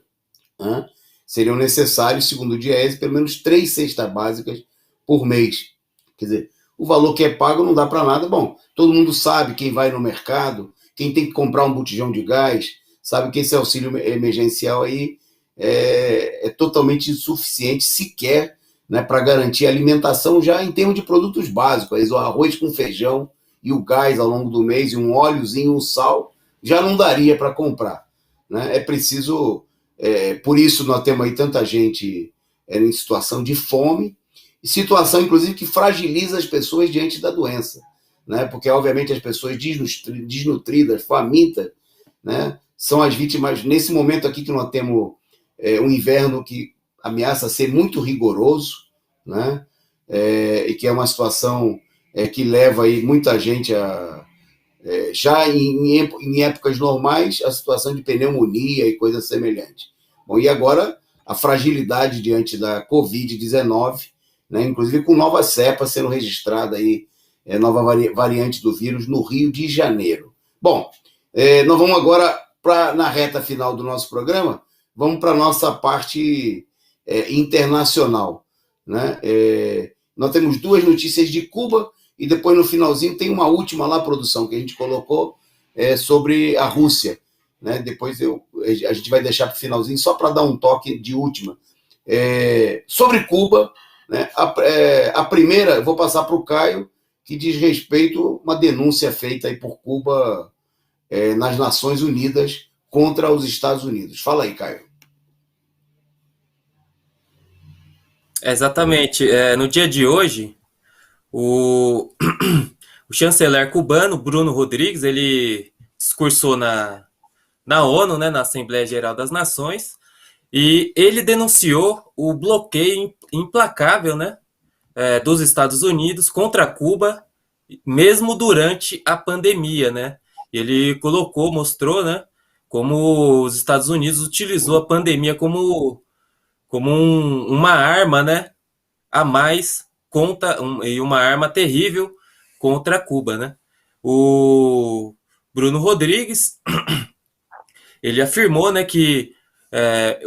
Speaker 1: seriam necessários, segundo o Diese, pelo menos 3 cestas básicas por mês. Quer dizer, o valor que é pago não dá para nada. Bom, todo mundo sabe, quem vai no mercado, quem tem que comprar um botijão de gás, sabe que esse auxílio emergencial aí é totalmente insuficiente sequer, né, para garantir a alimentação já em termos de produtos básicos. O arroz com feijão e o gás ao longo do mês, e um óleozinho, um sal, já não daria para comprar. Né? É preciso... por isso nós temos aí tanta gente em situação de fome, e situação, inclusive, que fragiliza as pessoas diante da doença. Né? Porque, obviamente, as pessoas desnutridas, famintas, né, são as vítimas. Nesse momento aqui que nós temos um inverno que ameaça ser muito rigoroso, né? E que é uma situação que leva aí muita gente Já em épocas normais, a situação de pneumonia e coisas semelhantes. Bom, e agora a fragilidade diante da Covid-19, né, inclusive com nova cepa sendo registrada aí, nova variante do vírus no Rio de Janeiro. Bom, nós vamos agora, na reta final do nosso programa, vamos para a nossa parte internacional. Né? Nós temos duas notícias de Cuba e depois no finalzinho tem uma última lá, produção, que a gente colocou sobre a Rússia. Né? Depois a gente vai deixar para o finalzinho só para dar um toque de última. Sobre Cuba, né? A primeira, eu vou passar para o Caio, que diz respeito a uma denúncia feita aí por Cuba nas Nações Unidas contra os Estados Unidos. Fala aí, Caio.
Speaker 2: Exatamente. No dia de hoje, o chanceler cubano, Bruno Rodrigues, ele discursou na ONU, né, na Assembleia Geral das Nações, e ele denunciou o bloqueio implacável, né, dos Estados Unidos contra Cuba, mesmo durante a pandemia, né? Ele mostrou, né, como os Estados Unidos utilizou a pandemia como uma arma, né, a mais e uma arma terrível contra Cuba, né? O Bruno Rodrigues, ele afirmou, né, que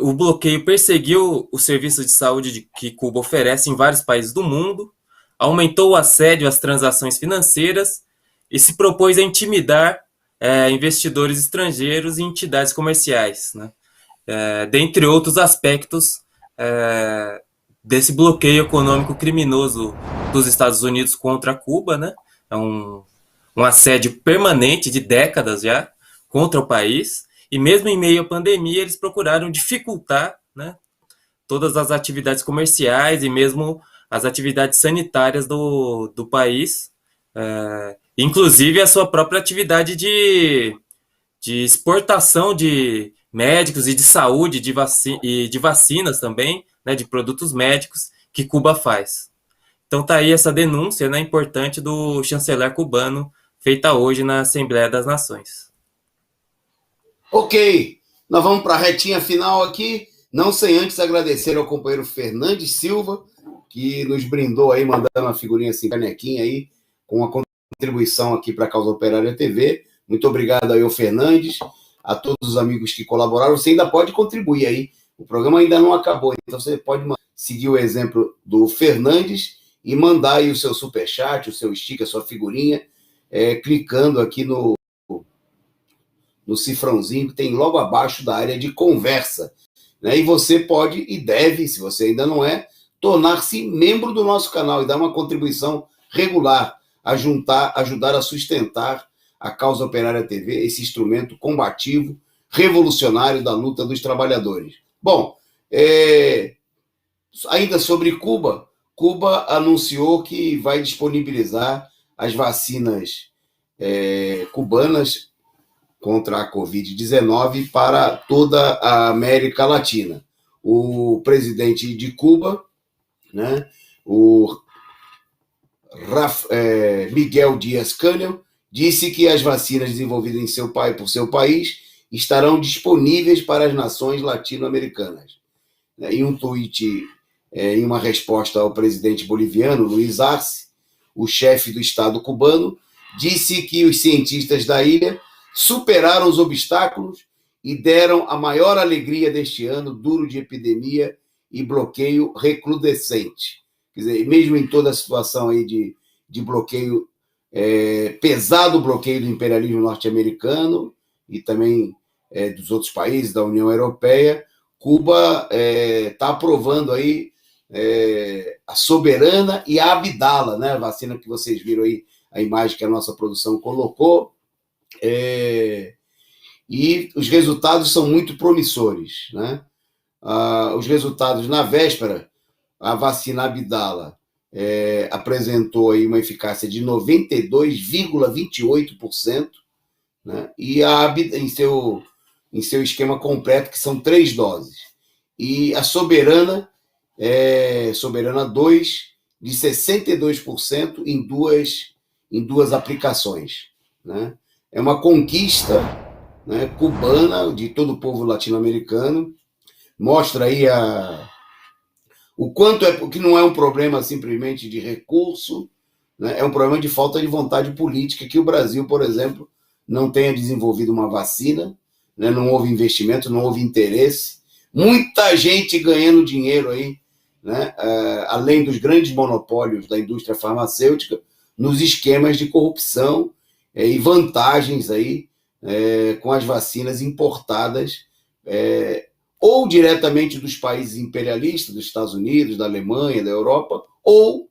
Speaker 2: o bloqueio perseguiu o serviço de saúde que Cuba oferece em vários países do mundo, aumentou o assédio às transações financeiras e se propôs a intimidar investidores estrangeiros e entidades comerciais, né? Dentre outros aspectos desse bloqueio econômico criminoso dos Estados Unidos contra Cuba, né? É um assédio permanente de décadas já contra o país, e mesmo em meio à pandemia eles procuraram dificultar, né, todas as atividades comerciais e mesmo as atividades sanitárias do país, inclusive a sua própria atividade de exportação de médicos e de saúde e de vacinas também, né, de produtos médicos que Cuba faz. Então tá aí essa denúncia, né, importante do chanceler cubano, feita hoje na Assembleia das Nações.
Speaker 1: Ok, nós vamos para a retinha final aqui, não sem antes agradecer ao companheiro Fernandes Silva, que nos brindou aí, mandando uma figurinha assim, canequinha aí, com uma contribuição aqui para a Causa Operária TV. Muito obrigado aí ao Fernandes, a todos os amigos que colaboraram. Você ainda pode contribuir aí, o programa ainda não acabou, então você pode seguir o exemplo do Fernandes e mandar aí o seu superchat, o seu sticker, a sua figurinha, clicando aqui no cifrãozinho que tem logo abaixo da área de conversa. Né? E você pode e deve, se você ainda não é, tornar-se membro do nosso canal e dar uma contribuição regular, ajudar a sustentar a Causa Operária TV, esse instrumento combativo, revolucionário da luta dos trabalhadores. Bom, ainda sobre Cuba, Cuba anunciou que vai disponibilizar as vacinas cubanas contra a Covid-19 para toda a América Latina. O presidente de Cuba, né, o Miguel Díaz-Canel, disse que as vacinas desenvolvidas por seu país estarão disponíveis para as nações latino-americanas. Em um tweet, em uma resposta ao presidente boliviano, Luiz Arce, o chefe do Estado cubano, disse que os cientistas da ilha superaram os obstáculos e deram a maior alegria deste ano duro de epidemia e bloqueio recrudescente. Quer dizer, mesmo em toda a situação aí de bloqueio, pesado bloqueio do imperialismo norte-americano e também dos outros países da União Europeia, Cuba está aprovando aí a Soberana e a Abdala, né? A vacina que vocês viram aí, a imagem que a nossa produção colocou. E os resultados são muito promissores, né? Os resultados na véspera, a vacina Abdala apresentou aí uma eficácia de 92,28%, né? E em seu esquema completo, que são 3 doses. E a Soberana 2, de 62% em duas aplicações, né? é uma conquista, né, cubana, de todo o povo latino-americano, mostra aí o quanto que não é um problema simplesmente de recurso, né, é um problema de falta de vontade política, que o Brasil, por exemplo, não tenha desenvolvido uma vacina, né, não houve investimento, não houve interesse, muita gente ganhando dinheiro aí, né, além dos grandes monopólios da indústria farmacêutica, nos esquemas de corrupção e vantagens aí com as vacinas importadas ou diretamente dos países imperialistas, dos Estados Unidos, da Alemanha, da Europa, ou,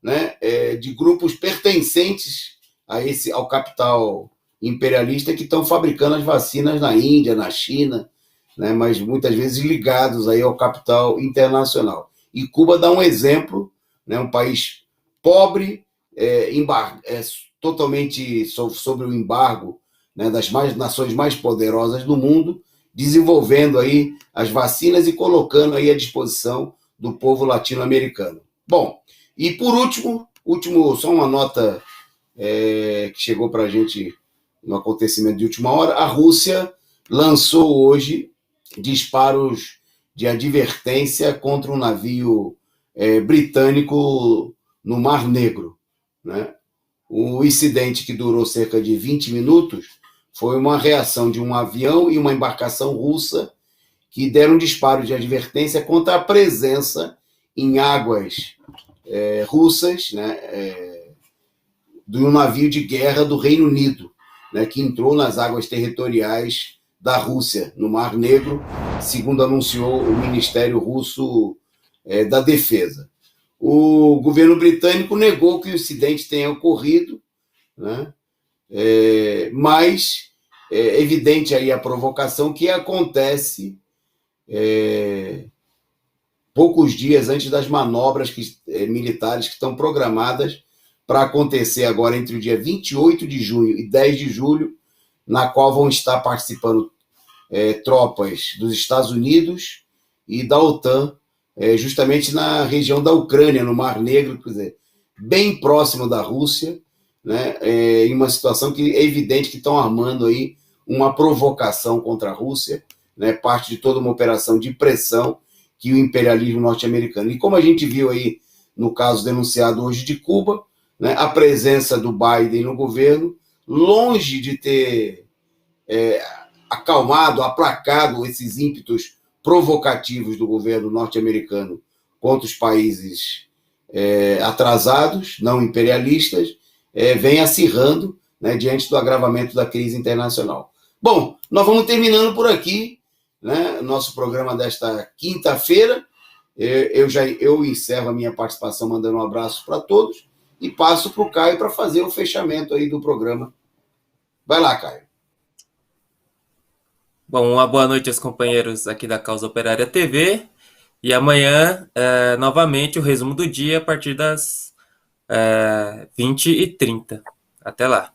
Speaker 1: né, de grupos pertencentes ao capital imperialista que estão fabricando as vacinas na Índia, na China, né, mas muitas vezes ligados aí ao capital internacional. E Cuba dá um exemplo, né, um país pobre, totalmente sobre o embargo, né, das nações mais poderosas do mundo, desenvolvendo aí as vacinas e colocando aí à disposição do povo latino-americano. Bom, e por último, só uma nota que chegou para a gente no acontecimento de última hora, a Rússia lançou hoje disparos de advertência contra um navio britânico no Mar Negro, né? O incidente, que durou cerca de 20 minutos, foi uma reação de um avião e uma embarcação russa que deram disparos de advertência contra a presença em águas russas, né, de um navio de guerra do Reino Unido, né, que entrou nas águas territoriais da Rússia, no Mar Negro, segundo anunciou o Ministério Russo da Defesa. O governo britânico negou que o incidente tenha ocorrido, né, mas é evidente aí a provocação que acontece poucos dias antes das manobras militares que estão programadas para acontecer agora entre o dia 28 de junho e 10 de julho, na qual vão estar participando tropas dos Estados Unidos e da OTAN, justamente na região da Ucrânia, no Mar Negro, quer dizer, bem próximo da Rússia, né, em uma situação que é evidente que estão armando aí uma provocação contra a Rússia, né, parte de toda uma operação de pressão que o imperialismo norte-americano. E como a gente viu aí no caso denunciado hoje de Cuba, né, a presença do Biden no governo, longe de ter acalmado, aplacado esses ímpetos provocativos do governo norte-americano contra os países atrasados, não imperialistas, vem acirrando, né, diante do agravamento da crise internacional. Bom, nós vamos terminando por aqui, né, nosso programa desta quinta-feira. Eu encerro a minha participação mandando um abraço para todos e passo para o Caio para fazer o fechamento aí do programa. Vai lá, Caio.
Speaker 2: Bom, uma boa noite aos companheiros aqui da Causa Operária TV. E amanhã, novamente, o resumo do dia a partir das 20h30. Até lá.